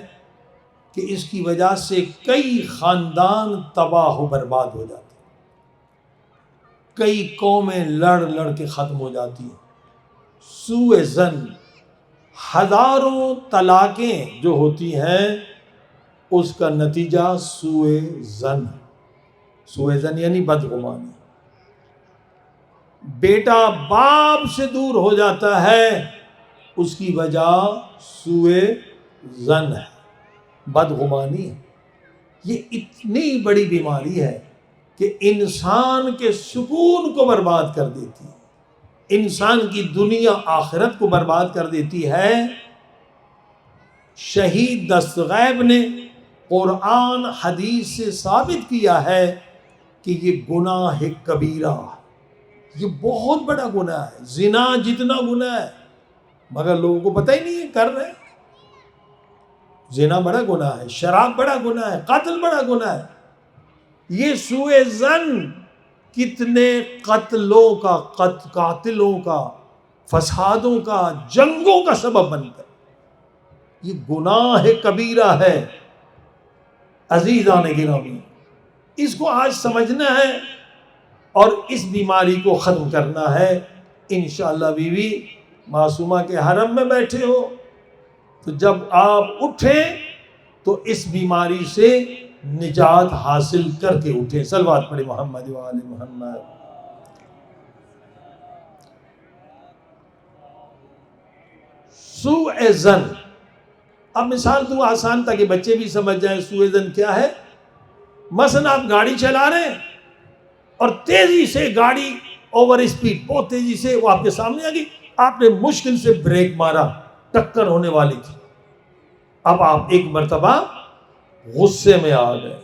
کہ اس کی وجہ سے کئی خاندان تباہ و برباد ہو جاتے ہیں، کئی قومیں لڑ لڑ کے ختم ہو جاتی ہیں. سوء ظن، ہزاروں طلاقیں جو ہوتی ہیں اس کا نتیجہ سوء ظن. سوء ظن یعنی بدگمانی. بیٹا باپ سے دور ہو جاتا ہے، اس کی وجہ سوء ظن ہے، بدگمانی ہے. یہ اتنی بڑی بیماری ہے کہ انسان کے سکون کو برباد کر دیتی ہے، انسان کی دنیا آخرت کو برباد کر دیتی ہے. شہید دستغیب نے قرآن حدیث سے ثابت کیا ہے کہ یہ گناہ کبیرہ ہے، یہ بہت بڑا گناہ ہے. زنا جتنا گناہ ہے مگر لوگوں کو پتہ ہی نہیں ہے، کر رہے ہیں. زنا بڑا گناہ ہے، شراب بڑا گناہ ہے، قتل بڑا گناہ ہے. یہ سوء ظن کتنے قاتلوں کا، فسادوں کا، جنگوں کا سبب بنتا ہے. یہ گناہ کبیرہ ہے. عزیزان گرامی، اس کو آج سمجھنا ہے اور اس بیماری کو ختم کرنا ہے. انشاءاللہ بیوی معصومہ کے حرم میں بیٹھے ہو تو جب آپ اٹھیں تو اس بیماری سے نجات حاصل کر کے اٹھیں. صلوات پڑھیں محمد و آل محمد. سوء ظن، اب مثال تو آسان تھا کہ بچے بھی سمجھ جائیں سوء ظن کیا ہے. مثلا آپ گاڑی چلا رہے ہیں اور تیزی سے گاڑی اوور اسپیڈ، بہت تیزی سے وہ آپ کے سامنے آ گئی، آپ نے مشکل سے بریک مارا، ٹکر ہونے والی تھی. اب آپ ایک مرتبہ غصے میں آ گئے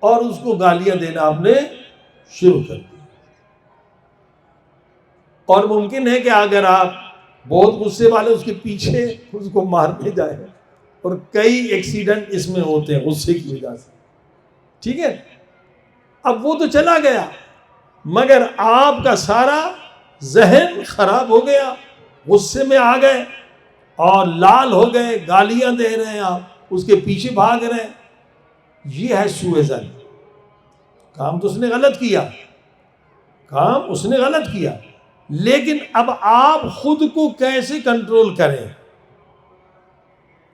اور اس کو گالیاں دینا آپ نے شروع کر دی. اور ممکن ہے کہ اگر آپ بہت غصے والے اس کے پیچھے اس کو مارنے جائیں، اور کئی ایکسیڈنٹ اس میں ہوتے ہیں غصے کی وجہ سے. ٹھیک ہے، اب وہ تو چلا گیا مگر آپ کا سارا ذہن خراب ہو گیا، غصے میں آ گئے اور لال ہو گئے، گالیاں دے رہے ہیں، آپ اس کے پیچھے بھاگ رہے ہیں. یہ ہے سوء ظن. کام تو اس نے غلط کیا، کام اس نے غلط کیا، لیکن اب آپ خود کو کیسے کنٹرول کریں؟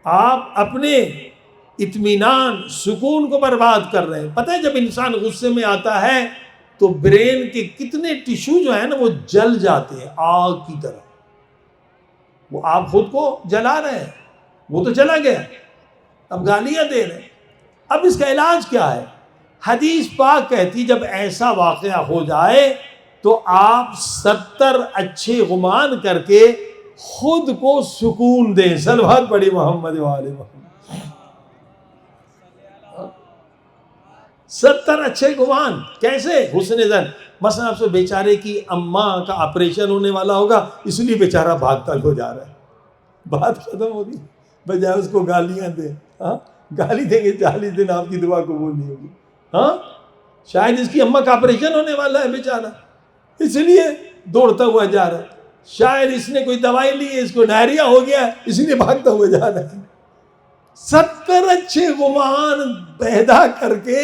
آپ اپنے اطمینان، سکون کو برباد کر رہے ہیں. پتہ ہے جب انسان غصے میں آتا ہے تو برین کے کتنے ٹیشو جو ہیں نا وہ جل جاتے ہیں آگ کی طرح. وہ آپ خود کو جلا رہے ہیں، وہ تو چلا گیا، اب گالیاں دے رہے ہیں. اب اس کا علاج کیا ہے؟ حدیث پاک کہتی جب ایسا واقعہ ہو جائے تو آپ 70 اچھے گمان کر کے خود کو سکون دیں. صلوات پڑھی محمد و آل محمد. 70 اچھے گمان کیسے؟ حسن ظن. مثلا آپ سے بیچارے کی اماں کا آپریشن ہونے والا ہوگا، اس لیے بیچارہ بھاگتا ہو جا رہا ہے، بات ختم ہوگی، بجائے اس کو گالیاں دیں. گالی دیں گے 40 دن آپ کی دعا قبول نہیں ہوگی. شاید اس کی اماں کا آپریشن ہونے والا ہے بیچارہ، اس لیے دوڑتا ہوا جا رہا ہے. شاید اس نے کوئی دوائی لی ہے، اس کو ڈائریا ہو گیا ہے، اس لیے بھاگتا ہوا جا رہا ہے. 70 اچھے گمان پیدا کر کے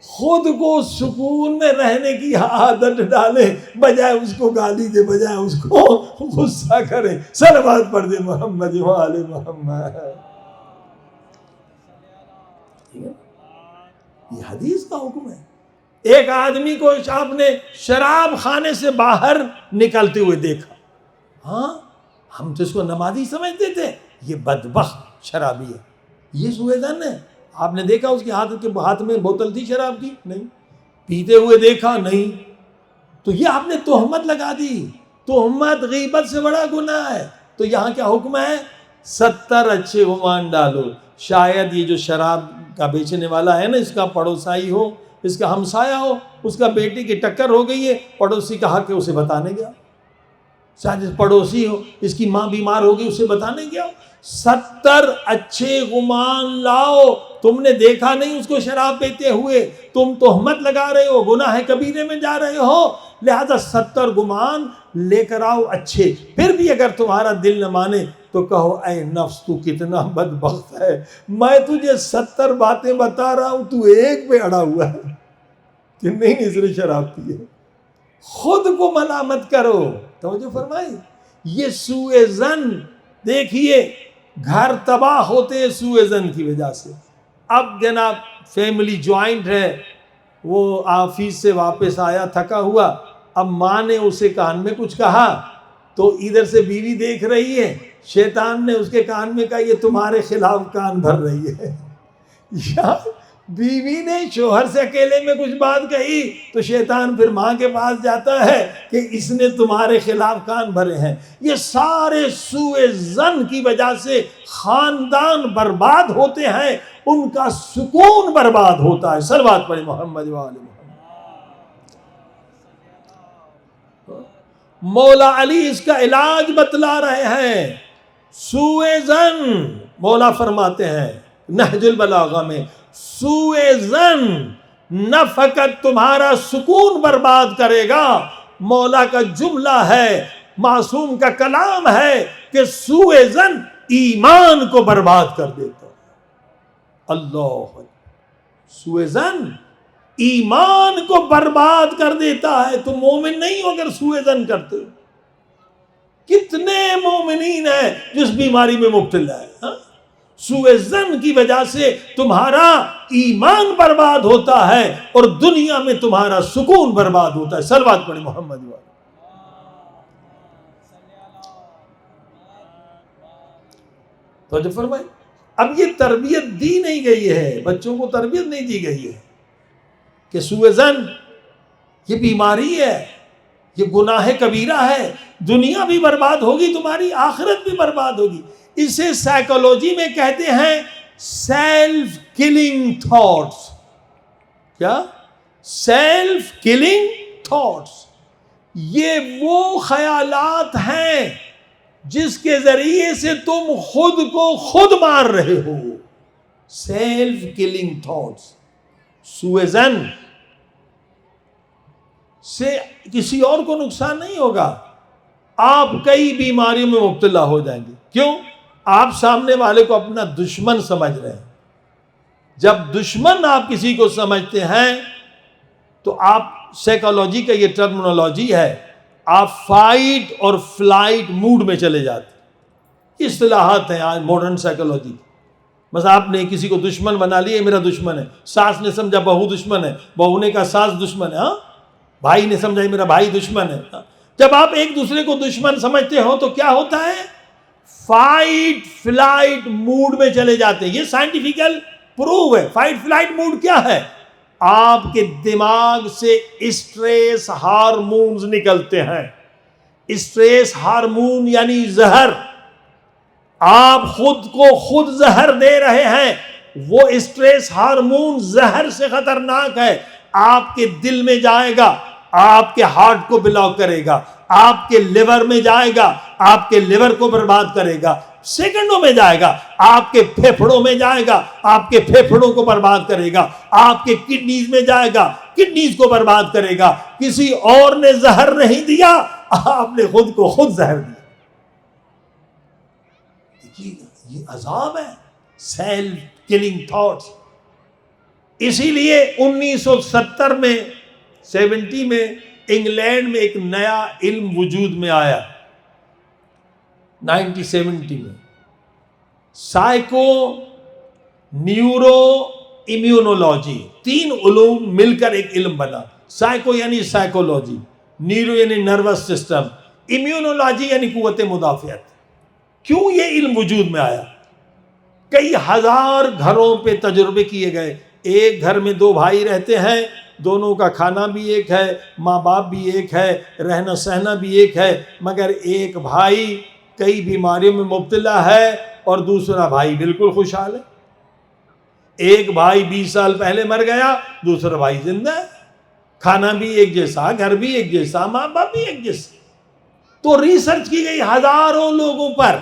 خود کو سکون میں رہنے کی عادت ڈالے، بجائے اس کو گالی دے، بجائے اس کو غصہ کرے. صلوات پڑھ دے محمد و آل محمد. یہ حدیث کا حکم ہے. ایک آدمی کو آپ نے شراب خانے سے باہر نکلتے ہوئے دیکھا, ہاں ہم تو اس کو نمازی سمجھتے تھے, یہ بدبخت شرابی ہے, یہ سوء ظن ہے. آپ نے دیکھا اس کے ہاتھ میں بوتل تھی شراب کی؟ نہیں. پیتے ہوئے دیکھا؟ نہیں. تو یہ آپ نے تہمت لگا دی. تہمت غیبت سے بڑا گناہ ہے. تو یہاں کیا حکم ہے؟ 70 اچھے گمان ڈالو. شاید یہ جو شراب کا بیچنے والا ہے نا, اس کا پڑوسائی ہو, اس کا ہمسایہ ہو, اس کا بیٹی کی ٹکر ہو گئی ہے, پڑوسی کا حق ہے اسے بتانے گیا. شاید پڑوسی ہو, اس کی ماں بیمار ہو گئی, اسے بتانے گیا. 70 اچھے گمان لاؤ. تم نے دیکھا نہیں اس کو شراب پیتے ہوئے, تم تہمت لگا رہے ہو, گناہ کبیرے میں جا رہے ہو, لہذا 70 گمان لے کر آؤ اچھے. پھر بھی اگر تمہارا دل نہ مانے تو کہو اے نفس تو کتنا بدبخت ہے, میں تجھے 70 باتیں بتا رہا ہوں, تو ایک پہ اڑا ہوا ہے کہ نہیں اس نے شراب پی ہے. خود کو ملامت کرو. توجہ فرمائی, یہ سوء ظن. دیکھیے گھر تباہ ہوتے ہیں سوء ظن کی وجہ سے. اب جناب فیملی جوائنٹ ہے, وہ آفس سے واپس آیا تھکا ہوا, اب ماں نے اسے کان میں کچھ کہا تو ادھر سے بیوی دیکھ رہی ہے, شیطان نے اس کے کان میں کہا یہ تمہارے خلاف کان بھر رہی ہے. یا بیوی نے شوہر سے اکیلے میں کچھ بات کہی تو شیطان پھر ماں کے پاس جاتا ہے کہ اس نے تمہارے خلاف کان بھرے ہیں. یہ سارے سوء ظن کی وجہ سے خاندان برباد ہوتے ہیں, ان کا سکون برباد ہوتا ہے. صلوات پڑھیں محمد و آل محمد. مولا علی اس کا علاج بتلا رہے ہیں. سوء ظن, مولا فرماتے ہیں نہج البلاغہ میں, سوء ظن نہ فقط تمہارا سکون برباد کرے گا, مولا کا جملہ ہے, معصوم کا کلام ہے کہ سوء ظن ایمان کو برباد کر دیتا ہے. اللہ, سوء ظن ایمان کو برباد کر دیتا ہے. تم مومن نہیں ہو اگر سوء ظن کرتے ہو. کتنے مومنین ہیں جس بیماری میں مبتلا ہے, ہاں؟ سوء ظن کی وجہ سے تمہارا ایمان برباد ہوتا ہے اور دنیا میں تمہارا سکون برباد ہوتا ہے. صلوات پڑھیں محمد والے. توجہ فرمائے. اب یہ تربیت دی نہیں گئی ہے, بچوں کو تربیت نہیں دی گئی ہے کہ سوء ظن یہ بیماری ہے, یہ گناہ کبیرہ ہے, دنیا بھی برباد ہوگی تمہاری, آخرت بھی برباد ہوگی. اسے سائیکالوجی میں کہتے ہیں سیلف کلنگ تھاٹس. کیا؟ Self killing thoughts. یہ وہ خیالات ہیں جس کے ذریعے سے تم خود کو خود مار رہے ہو. Self killing thoughts. سوء ظن سے کسی اور کو نقصان نہیں ہوگا, آپ کئی بیماریوں میں مبتلا ہو جائیں گے. کیوں؟ آپ سامنے والے کو اپنا دشمن سمجھ رہے ہیں. جب دشمن آپ کسی کو سمجھتے ہیں تو آپ, سائیکالوجی کا یہ ٹرمنالوجی ہے, آپ فائٹ اور فلائٹ موڈ میں چلے جاتے. یہ اصطلاحات ہیں آج ماڈرن سائیکالوجی. بس آپ نے کسی کو دشمن بنا لیا, یہ میرا دشمن ہے. ساس نے سمجھا بہو دشمن ہے, بہو نے کہا ساس دشمن ہے, ہاں. بھائی نے سمجھا میرا بھائی دشمن ہے. جب آپ ایک دوسرے کو دشمن سمجھتے ہو تو کیا ہوتا ہے؟ فائٹ فلائٹ موڈ میں چلے جاتے ہیں. یہ سائنٹیفیکل پروو ہے. فائٹ فلائٹ موڈ کیا ہے؟ آپ کے دماغ سے اسٹریس ہارمونز نکلتے ہیں. اسٹریس ہارمون یعنی زہر. آپ خود کو خود زہر دے رہے ہیں. وہ اسٹریس ہارمون زہر سے خطرناک ہے. آپ کے دل میں جائے گا, آپ کے ہارٹ کو بلاک کرے گا, آپ کے لیور میں جائے گا, آپ کے لیور کو برباد کرے گا, سیکنڈوں میں جائے گا, آپ کے پھیپھڑوں میں جائے گا, آپ کے پھیپھڑوں کو برباد کرے گا, آپ کے کڈنیز میں جائے گا, کڈنیز کو برباد کرے گا. کسی اور نے زہر نہیں دیا, آپ نے خود کو خود زہر دیا. یہ عذاب ہے, سیلف کلنگ تھاٹس. اسی لیے 1970 میں 70 میں انگلینڈ میں ایک نیا علم وجود میں آیا. 1970 میں سائیکو نیورو امیونولوجی، 3 علوم مل کر ایک علم بنا. سائیکو یعنی سائیکولوجی، نیورو یعنی نروس سسٹم، امیونولوجی یعنی قوت مدافعت. کیوں یہ علم وجود میں آیا؟ کئی ہزار گھروں پہ تجربے کیے گئے. ایک گھر میں 2 بھائی رہتے ہیں، دونوں کا کھانا بھی ایک ہے، ماں باپ بھی ایک ہے، رہنا سہنا بھی ایک ہے، مگر ایک بھائی کئی بیماریوں میں مبتلا ہے اور دوسرا بھائی بالکل خوشحال ہے. ایک بھائی 20 سال پہلے مر گیا، دوسرا بھائی زندہ ہے، کھانا بھی ایک جیسا، گھر بھی ایک جیسا، ماں باپ بھی ایک جیسا. تو ریسرچ کی گئی ہزاروں لوگوں پر،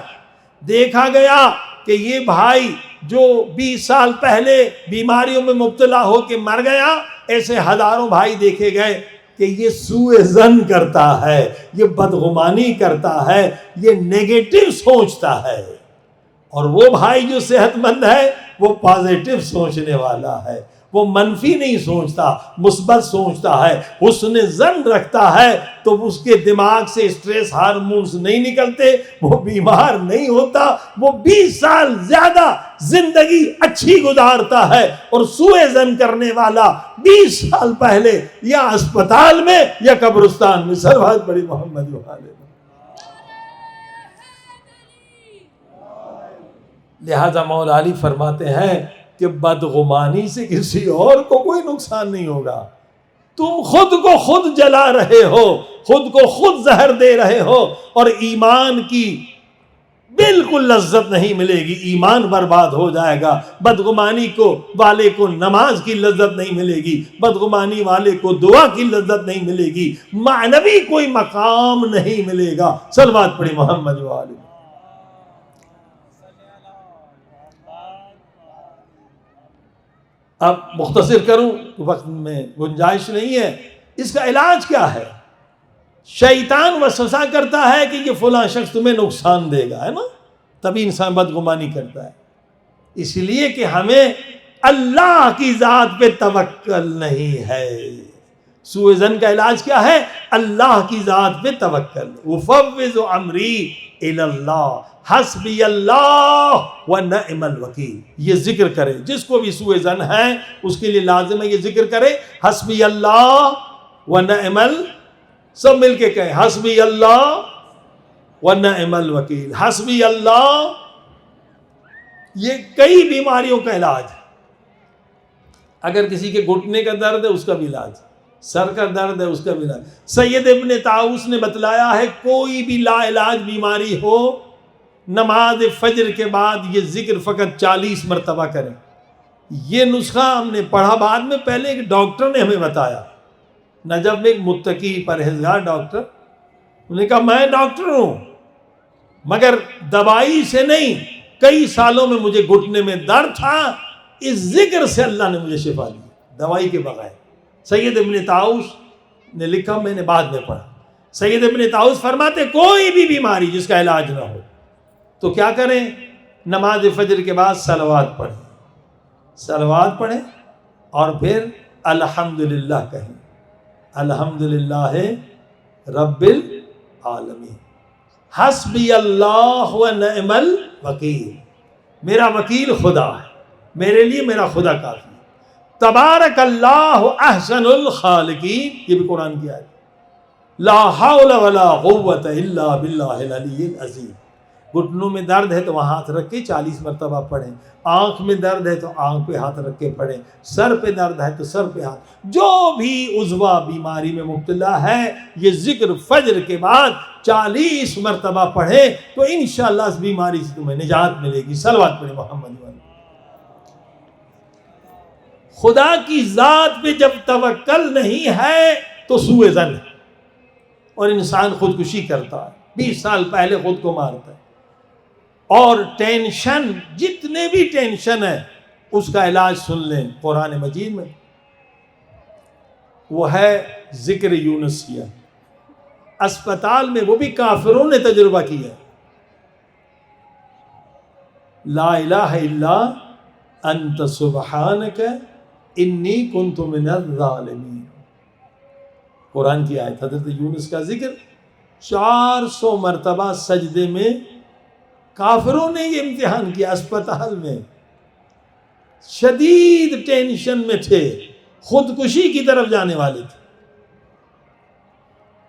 دیکھا گیا کہ یہ بھائی جو 20 سال پہلے بیماریوں میں مبتلا ہو کے مر گیا، ایسے ہزاروں بھائی دیکھے گئے کہ یہ سوء ظن کرتا ہے، یہ بدگمانی کرتا ہے، یہ نیگیٹو سوچتا ہے. اور وہ بھائی جو صحت مند ہے وہ پازیٹو سوچنے والا ہے، وہ منفی نہیں سوچتا، مثبت سوچتا ہے، حسن ظن رکھتا ہے. تو اس کے دماغ سے اسٹریس ہارمونز نہیں نکلتے، وہ بیمار نہیں ہوتا، وہ 20 سال زیادہ زندگی اچھی گزارتا ہے. اور سوء ظن کرنے والا 20 سال پہلے یا اسپتال میں یا قبرستان میں. سلوات پڑھی محمد والے. لہذا مولا علی فرماتے ہیں کہ بدگمانی سے کسی اور کو کوئی نقصان نہیں ہوگا. تم خود کو خود جلا رہے ہو، خود کو خود زہر دے رہے ہو، اور ایمان کی بالکل لذت نہیں ملے گی، ایمان برباد ہو جائے گا. بدگمانی والے کو نماز کی لذت نہیں ملے گی، بدگمانی والے کو دعا کی لذت نہیں ملے گی، معنوی کوئی مقام نہیں ملے گا. صلوات پڑھی محمد والے. اب مختصر کروں، وقت میں گنجائش نہیں ہے. اس کا علاج کیا ہے؟ شیطان وسوسہ کرتا ہے کہ یہ فلاں شخص تمہیں نقصان دے گا، ہے نا، تبھی انسان بدگمانی کرتا ہے. اس لیے کہ ہمیں اللہ کی ذات پہ توکل نہیں ہے. سوء ظن کا علاج کیا ہے؟ اللہ کی ذات پہ توکل. افوض امری الی اللہ حسبی اللہ ونعم الوکیل. یہ ذکر کرے، جس کو بھی سوء ظن ہے اس کے لیے لازم ہے یہ ذکر کرے، حسبی اللہ ونعم سب مل کے کہیں حسبی اللہ ونعم الوکیل. حسبی اللہ، یہ کئی بیماریوں کا علاج ہے. اگر کسی کے گھٹنے کا درد ہے اس کا بھی علاج، سر کا درد ہے اس کا بھی علاج. سید ابن طاؤس نے بتلایا ہے کوئی بھی لا علاج بیماری ہو، نماز فجر کے بعد یہ ذکر فقط 40 مرتبہ کریں. یہ نسخہ ہم نے پڑھا بعد میں، پہلے ایک ڈاکٹر نے ہمیں بتایا، نجف میں ایک متقی پرہیزگار ڈاکٹر. انہوں نے کہا میں ڈاکٹر ہوں مگر دوائی سے نہیں، کئی سالوں میں مجھے گھٹنے میں درد تھا، اس ذکر سے اللہ نے مجھے شفا دی، دوائی کے بغیر. سید ابن طاؤس نے لکھا، میں نے بعد میں پڑھا. سید ابن طاؤس فرماتے کوئی بھی بیماری جس کا علاج نہ ہو تو کیا کریں؟ نماز فجر کے بعد صلوات پڑھیں، صلوات پڑھیں اور پھر الحمدللہ کہیں، الحمدللہ رب العالمین، حسبی اللہ ونعم الوکیل. میرا وکیل خدا ہے، میرے لیے میرا خدا کافی ہے. تبارک اللہ احسن الخالقین، یہ بھی قرآن کی آیت. لا حول ولا قوت الا باللہ العلی العظیم. گھٹنوں میں درد ہے تو وہاں ہاتھ رکھ کے 40 مرتبہ پڑھیں، آنکھ میں درد ہے تو آنکھ پہ ہاتھ رکھ کے پڑھیں، سر پہ درد ہے تو سر پہ ہاتھ. جو بھی عضوہ بیماری میں مبتلا ہے یہ ذکر فجر کے بعد 40 مرتبہ پڑھیں تو انشاءاللہ اس بیماری سے تمہیں نجات ملے گی. صلوات پڑھیں محمد والے. خدا کی ذات پہ جب توکل نہیں ہے تو سوء ظن ہے اور انسان خودکشی کرتا ہے، 20 سال پہلے خود کو مارتا ہے. اور ٹینشن، جتنے بھی ٹینشن ہے اس کا علاج سن لیں قرآن مجید میں، وہ ہے ذکر یونسیہ. اسپتال میں وہ بھی کافروں نے تجربہ کیا، لا الہ الا انت سبحانک انی کنت من الظالمین. قرآن کی آیت. حضرت یونس کا ذکر 400 مرتبہ سجدے میں. کافروں نے یہ امتحان کیا اسپتال میں. شدید ٹینشن میں تھے، خودکشی کی طرف جانے والے تھے،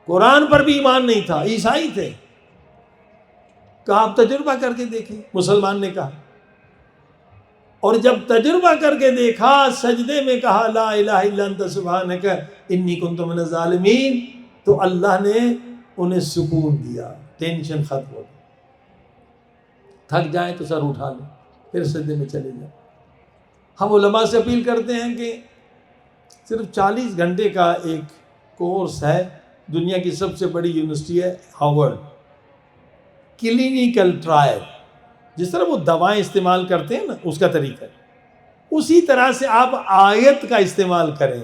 قرآن پر بھی ایمان نہیں تھا، عیسائی تھے۔ کہا آپ تجربہ کر کے دیکھیں، مسلمان نے کہا، اور جب تجربہ کر کے دیکھا، سجدے میں کہا لا الہ الا انت سبحانک انی کنت من الظالمین، تو اللہ نے انہیں سکون دیا، ٹینشن ختم ہو گئی۔ تھک جائیں تو سر اٹھا لیں، پھر سجدے میں چلے جائیں۔ ہم علماء سے اپیل کرتے ہیں کہ صرف 40 گھنٹے کا ایک کورس ہے، دنیا کی سب سے بڑی یونیورسٹی ہے ہارورڈ، کلینیکل ٹرائل، جس طرح وہ دوائیں استعمال کرتے ہیں نا، اس کا طریقہ ہے، اسی طرح سے آپ آیت کا استعمال کریں۔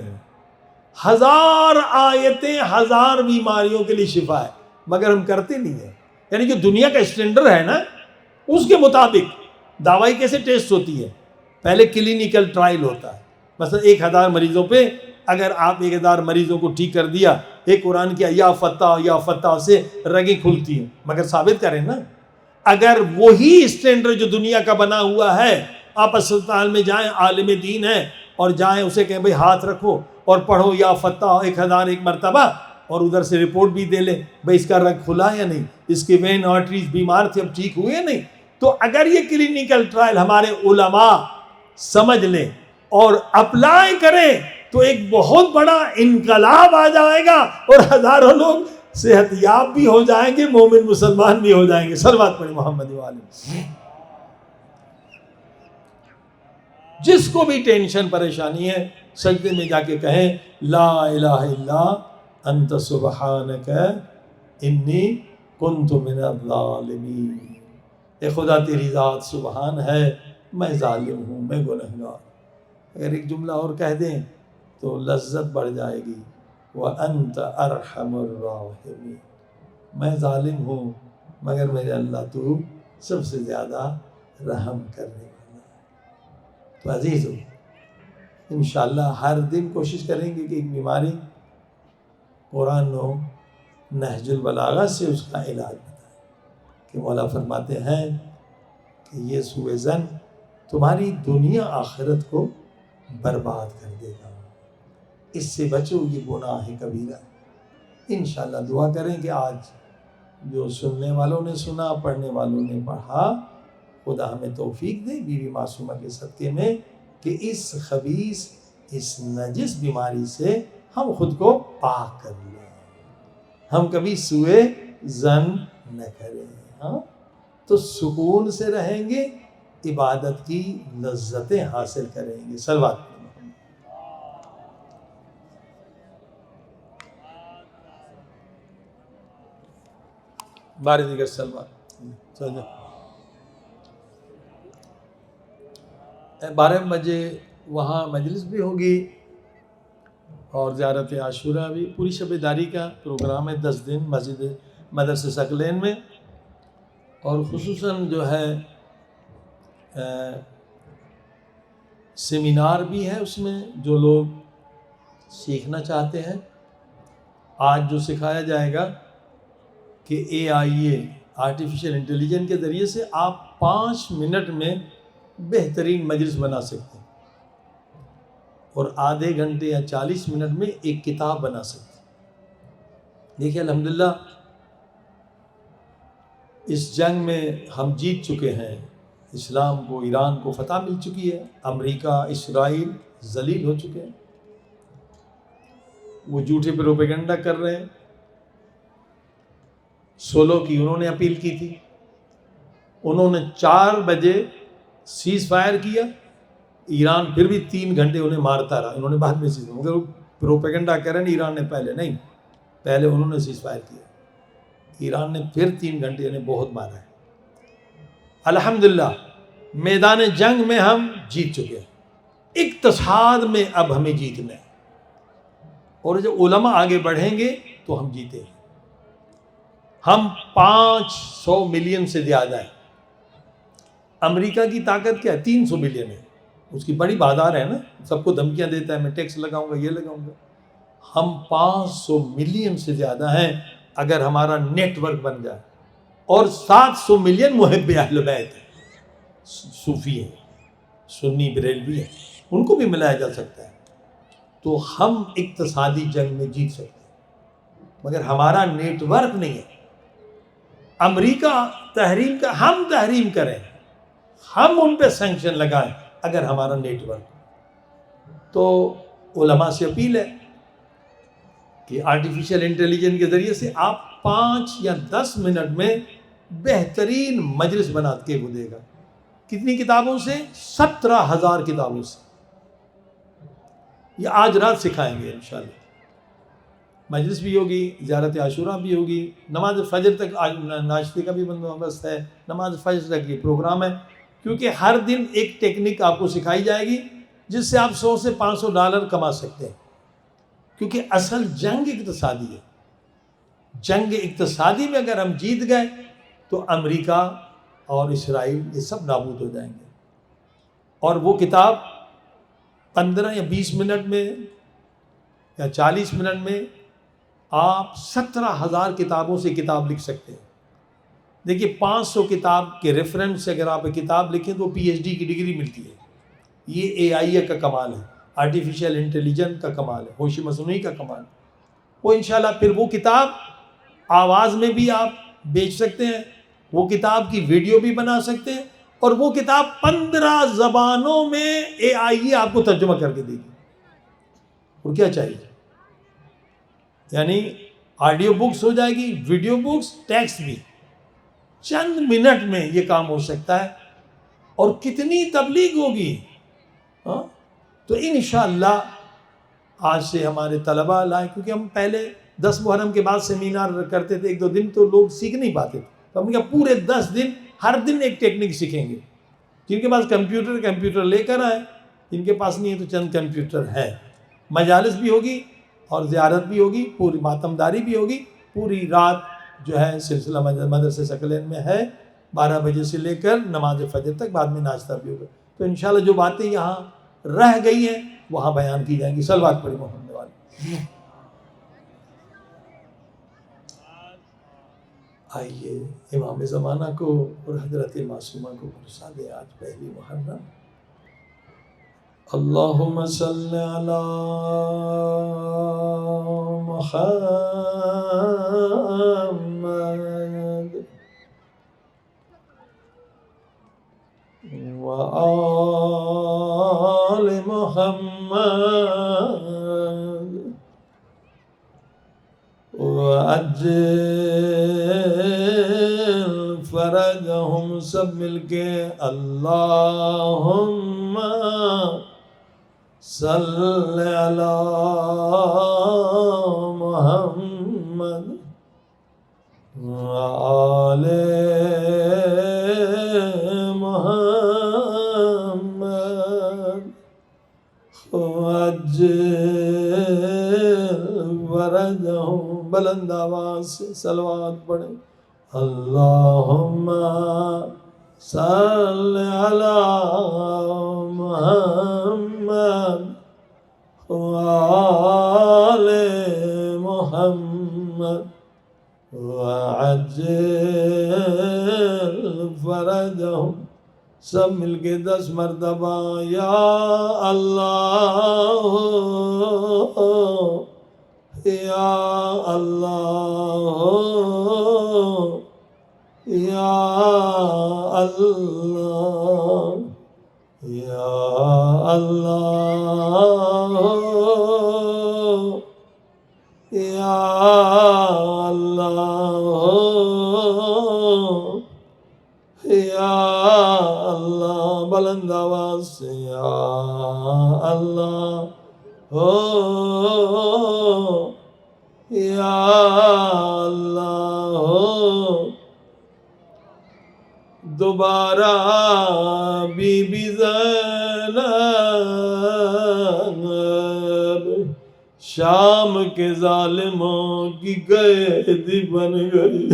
1000 آیتیں 1000 بیماریوں کے لیے شفا ہے، مگر ہم کرتے نہیں ہیں۔ یعنی جو دنیا کا اسٹینڈرڈ ہے نا، اس کے مطابق دوائی کیسے ٹیسٹ ہوتی ہے؟ پہلے کلینیکل ٹرائل ہوتا ہے، مثلا 1000 مریضوں پہ اگر آپ 1000 مریضوں کو ٹھیک کر دیا، ایک قرآن کی یا فتح سے رگیں کھلتی ہیں، مگر ثابت کریں نا، اگر وہی اسٹینڈرڈ جو دنیا کا بنا ہوا ہے، آپ اسپتال میں جائیں، عالم دین ہے، اور جائیں اسے کہیں بھئی ہاتھ رکھو اور پڑھو یا فتح 1001 مرتبہ، اور ادھر سے رپورٹ بھی دے لیں بھئی اس کا رگ کھلا یا نہیں، اس کے وین آرٹریز بیمار تھے اب ٹھیک ہوئے یا نہیں، تو اگر یہ کلینیکل ٹرائل ہمارے علماء سمجھ لیں اور اپلائی کریں تو ایک بہت بڑا انقلاب آ جائے گا، اور ہزاروں لوگ صحت یاب بھی ہو جائیں گے، مومن مسلمان بھی ہو جائیں گے۔ صلوات پڑھیں محمد والے۔ جس کو بھی ٹینشن پریشانی ہے، سجدے میں جا کے کہیں لا الہ الا انت سبحانک انی کنت من الظالمین۔ اے خدا تیری ذات سبحان ہے، میں ظالم ہوں، میں گنہگار۔ اگر ایک جملہ اور کہہ دیں تو لذت بڑھ جائے گی، وَأَنْتَ أَرْحَمُ الرَّاحِمِينَ۔ میں ظالم ہوں مگر میرے اللہ تو سب سے زیادہ رحم کرنے والا ہے۔ تو عزیزو، انشاءاللہ ہر دن کوشش کریں گے کہ ایک بیماری قرآن و نہج البلاغہ سے اس کا علاج بتائیں، کہ مولا فرماتے ہیں کہ یہ سوء ظن تمہاری دنیا آخرت کو برباد کر دے گا، اس سے بچو، یہ گناہ کبیرہ ہے۔ انشاءاللہ دعا کریں کہ آج جو سننے والوں نے سنا، پڑھنے والوں نے پڑھا، خدا ہمیں توفیق دے بی بی معصومہ کے صدقے میں کہ اس خبیث، اس نجس بیماری سے ہم خود کو پاک کر لیں، ہم کبھی سوء ظن نہ کریں، ہاں تو سکون سے رہیں گے، عبادت کی لذتیں حاصل کریں گے۔ صلوات بارے دیگر سلوات۔ 12 بجے وہاں مجلس بھی ہوگی اور زیارت عاشورہ بھی، پوری شب داری کا پروگرام ہے، 10 دن مسجد مدرسہ ثقلین میں، اور خصوصاً جو ہے سیمینار بھی ہے اس میں، جو لوگ سیکھنا چاہتے ہیں۔ آج جو سکھایا جائے گا کہ AIA آرٹیفیشل انٹیلیجنس کے ذریعے سے آپ 5 منٹ میں بہترین مجلس بنا سکتے ہیں، اور آدھے گھنٹے یا 40 منٹ میں ایک کتاب بنا سکتے ہیں۔ دیکھیں الحمدللہ اس جنگ میں ہم جیت چکے ہیں، اسلام کو، ایران کو فتح مل چکی ہے، امریکہ اسرائیل ذلیل ہو چکے ہیں، وہ جھوٹے پروپیگنڈا کر رہے ہیں۔ 16 کی انہوں نے اپیل کی تھی، انہوں نے 4 بجے سیز فائر کیا، ایران پھر بھی 3 گھنٹے انہیں مارتا رہا، انہوں نے بعد میں سیز، مگر پروپیگنڈا کر رہے ہیں ایران نے پہلے نہیں، پہلے انہوں نے سیز فائر کیا، ایران نے پھر 3 گھنٹے انہیں بہت مارا ہے۔ الحمدللہ میدان جنگ میں ہم جیت چکے ہیں، اقتصاد میں اب ہمیں جیتنا ہے، اور جب علماء آگے بڑھیں گے تو ہم جیتے ہیں۔ ہم 500 ملین سے زیادہ ہیں، امریکہ کی طاقت کیا ہے؟ 300 ملین ہے، اس کی بڑی بازار ہے نا، سب کو دھمکیاں دیتا ہے میں ٹیکس لگاؤں گا، یہ لگاؤں گا۔ ہم 500 ملین سے زیادہ ہیں اگر ہمارا نیٹ ورک بن جائے، اور 700 ملین محب اہل بیت ہیں، صوفی ہیں، سنی بریلوی ہیں، ان کو بھی ملایا جا سکتا ہے، تو ہم اقتصادی جنگ میں جیت سکتے ہیں، مگر ہمارا نیٹ ورک نہیں ہے۔ امریکہ تحریم کا ہم تحریم کریں، ہم ان پہ سینکشن لگائیں اگر ہمارا نیٹ ورک۔ تو علماء سے اپیل ہے کہ آرٹیفیشل انٹیلیجنس کے ذریعے سے آپ 5 یا 10 منٹ میں بہترین مجلس بنا کے وہ دے گا۔ کتنی کتابوں سے؟ 17,000 کتابوں سے۔ یہ آج رات سکھائیں گے انشاءاللہ۔ مجلس بھی ہوگی، زیارت عاشوراء بھی ہوگی، نماز فجر تک ناشتے کا بھی بندوبست ہے، نماز فجر تک یہ پروگرام ہے، کیونکہ ہر دن ایک ٹیکنیک آپ کو سکھائی جائے گی جس سے آپ $100 سے $500 کما سکتے ہیں، کیونکہ اصل جنگ اقتصادی ہے۔ جنگ اقتصادی میں اگر ہم جیت گئے تو امریکہ اور اسرائیل یہ سب نابود ہو جائیں گے۔ اور وہ کتاب 15 یا 20 منٹ میں یا 40 منٹ میں آپ 17,000 کتابوں سے کتاب لکھ سکتے ہیں۔ دیکھیے 500 کتاب کے ریفرنس سے اگر آپ کتاب لکھیں تو PhD کی ڈگری ملتی ہے۔ یہ AI کا کمال ہے، آرٹیفیشل انٹیلیجنس کا کمال ہے، ہوش مصنوعی کا کمال ہے۔ وہ انشاءاللہ پھر وہ کتاب آواز میں بھی آپ بیچ سکتے ہیں، وہ کتاب کی ویڈیو بھی بنا سکتے ہیں، اور وہ کتاب 15 زبانوں میں AI آپ کو ترجمہ کر کے دے گی۔ اور کیا چاہیے؟ یعنی آڈیو بکس ہو جائے گی، ویڈیو بکس، ٹیکسٹ بھی، چند منٹ میں یہ کام ہو سکتا ہے۔ اور کتنی تبلیغ ہوگی، تو انشاءاللہ آج سے ہمارے طلباء لائیں، کیونکہ ہم پہلے 10 محرم کے بعد سیمینار کرتے تھے، 1-2 دن تو لوگ سیکھ نہیں پاتے تھے، تو ہم نے کہا پورے 10 دن ہر دن ایک ٹیکنیک سیکھیں گے۔ جن کے پاس کمپیوٹر لے کر آئے، جن کے پاس نہیں ہے تو چند کمپیوٹر ہے۔ مجالس بھی ہوگی اور زیارت بھی ہوگی، پوری ماتمداری بھی ہوگی، پوری رات جو ہے سلسلہ مدرسہ ثقلین میں ہے، 12 بجے سے لے کر نماز فجر تک، بعد میں ناشتہ بھی ہوگا۔ تو انشاءاللہ جو باتیں یہاں رہ گئی ہیں وہاں بیان کی جائیں گی۔ صلوات پڑھی محمد والی۔ آئیے امام زمانہ کو اور حضرت معصومہ کو پرسا دے آج پہلی محرم۔ اللہم صلی علی محمد وآل محمد وعجل فرجہم۔ سب مل کے اللہم صلی علی محمد وآل محمد وعجل فرجہم۔ بلند آواز سے صلوات پڑھیں۔ اللہم صلی علی محمد وآل محمد وعجل فرجہم۔ سب مل کے 10 مرتبہ یا اللہ یا اللہ یا اللہ یا اللہ یا اللہ یا اللہ۔ بلند آواز سے یا اللہ یا اللہ۔ دوبارہ بی بی زینب شام کے ظالموں کی قیدی بن گئی۔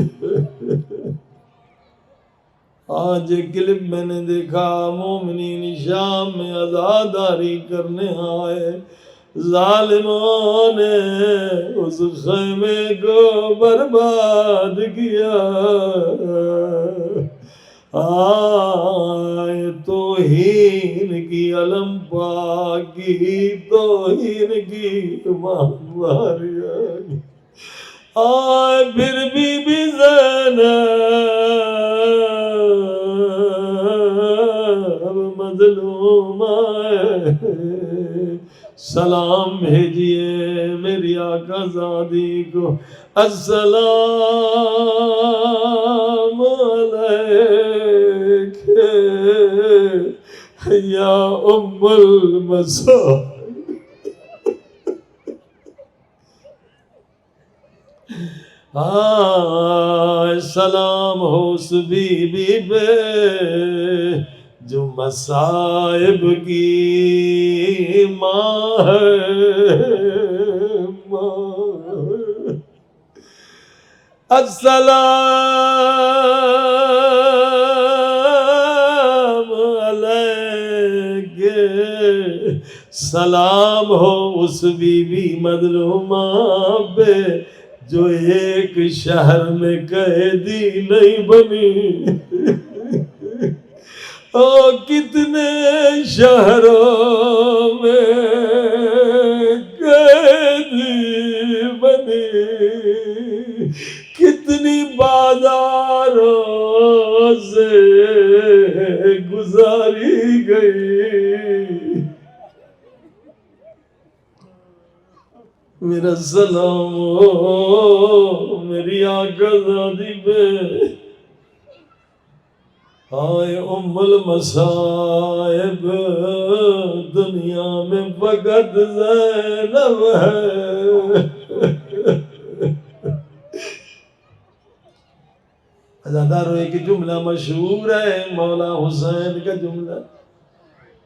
آج کلپ میں نے دیکھا، مومنین شام میں عزاداری کرنے آئے، ظالموں نے اس خیمے کو برباد کیا۔ توہین کی علم پاک کی توہین کی مہماری آئی آئے پھر بی بی زینب مظلوم آئے سلام بھیجئے میری آقا زادی کو السلام علیک یا ام المصائب سلام ہو اس بی بی پہ جو مصائب کی ماں ہے السلام علیک سلام ہو اس بی بی مظلومہ پہ جو ایک شہر میں قیدی نہیں بنی کتنے شہروں میں قیدی بنی کتنی بازاروں سے گزاری گئی میرا سلام ہو میری آقا زادی پہ آئے ام المصائب دنیا میں فقط زینب ہے ازاداروں ایک جملہ مشہور ہے مولا حسین کا جملہ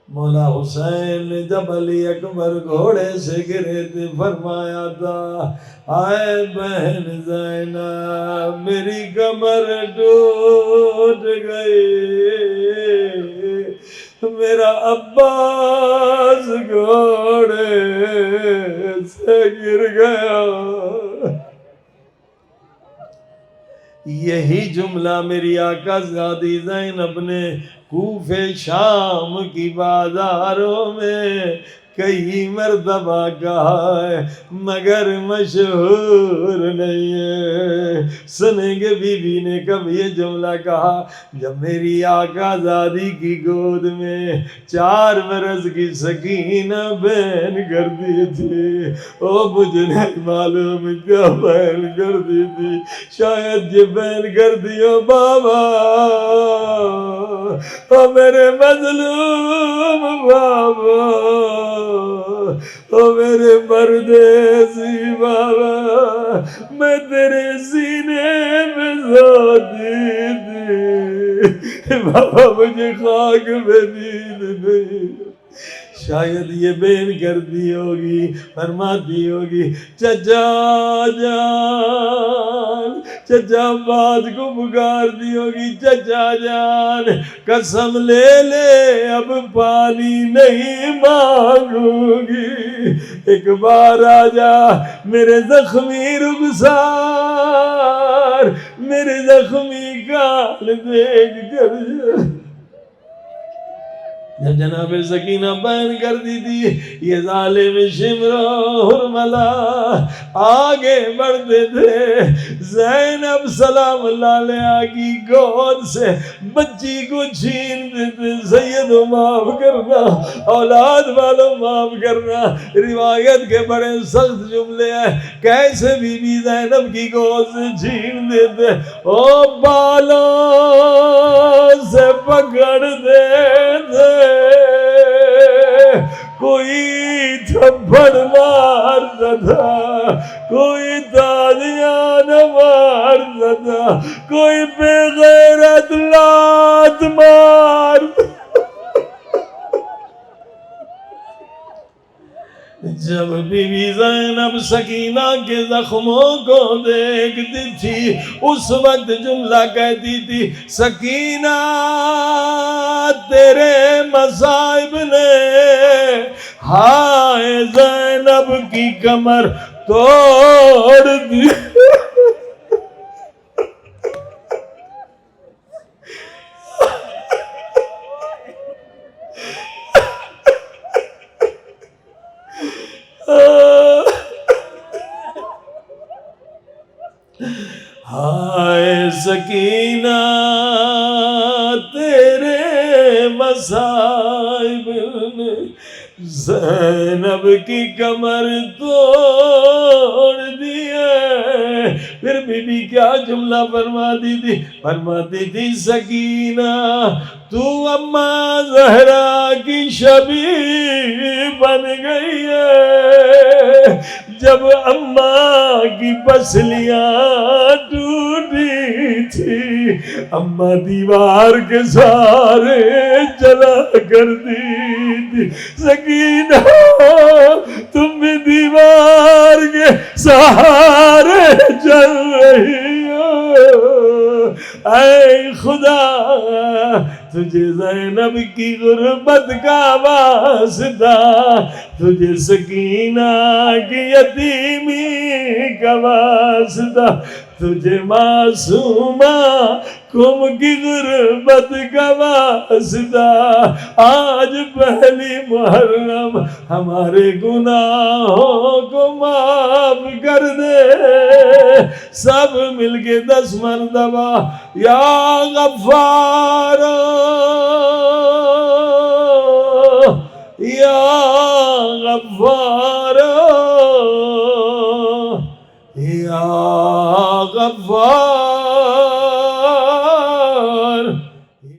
مولا حسین جب علی اکبر گھوڑے سے گرے تھے فرمایا تھا آئے بہن زینب میری کمر ٹوٹ گئی میرا عباس گھوڑے سے گر گیا یہی جملہ میری آقا زادی زینب نے کوفے شام کی بازاروں میں کئی مرتبہ کہا ہے مگر مشہور نہیں ہے سنیں گے بی بی نے کب یہ جملہ کہا جب میری آقا زادی کی گود میں 4 برس کی سکینہ بہن کر دی تھی مجھے نہیں معلوم کیا بہن کر دی تھی شاید یہ بہن کر دیو بابا میرے مظلوم بابا میرے پردیسی بابا میں تیرے سینے میں سوتی تھی بابا مجھے خاک میں نیند نہیں شاید یہ بہن کرتی ہوگی فرماتی ہوگی چچا جان چچا بات کو پکارتی ہوگی چچا جان قسم لے لے اب پانی نہیں مانگوں گی ایک بار آجا میرے زخمی رخسار میرے زخمی گال دیکھ کر جب جناب سکینہ بیان کر دی تھی یہ ظالم شمر و حرملہ آگے بڑھتے تھے زینب سلام اللہ علیہ کی گود سے بچی کو چھین دیتے سیدو معاف کرنا اولاد والوں معاف کرنا روایت کے بڑے سخت جملے ہیں کیسے بی بی زینب کی گود سے چھین دیتے بالوں سے پکڑ دیتے کوئی تھپڑ مارتا تھا کوئی تالیاں مارتا تھا کوئی بے غیرت لات مارتا جب بی بی زینب سکینہ کے زخموں کو دیکھتی تھی اس وقت جملہ کہتی تھی سکینہ تیرے مصائب نے ہائے زینب کی کمر توڑ دی اے سکینہ تیرے مصائب نے زینب کی کمر توڑ دی ہے۔ پھر بی بی کیا جملہ فرماتی تھی سکینہ تو اماں زہرا کی شبیہ بن گئی ہے۔ جب اماں کی پسلیاں ٹوٹی تھی اماں دیوار کے سارے جلا کرتی تھی۔ سکینہ تم بھی دیوار کے سہارے جل رہی ہو۔ اے خدا تجھے زینب کی غربت کا واسطہ، تجھے سکینہ کی یتیمی کا واسطہ، تجھے معصومہ کم کی غربت کا واسطہ، آج پہلی محرم ہمارے گناہوں کو معاف کر دے۔ سب مل کے 10 مرتبہ یا غفار یا غفار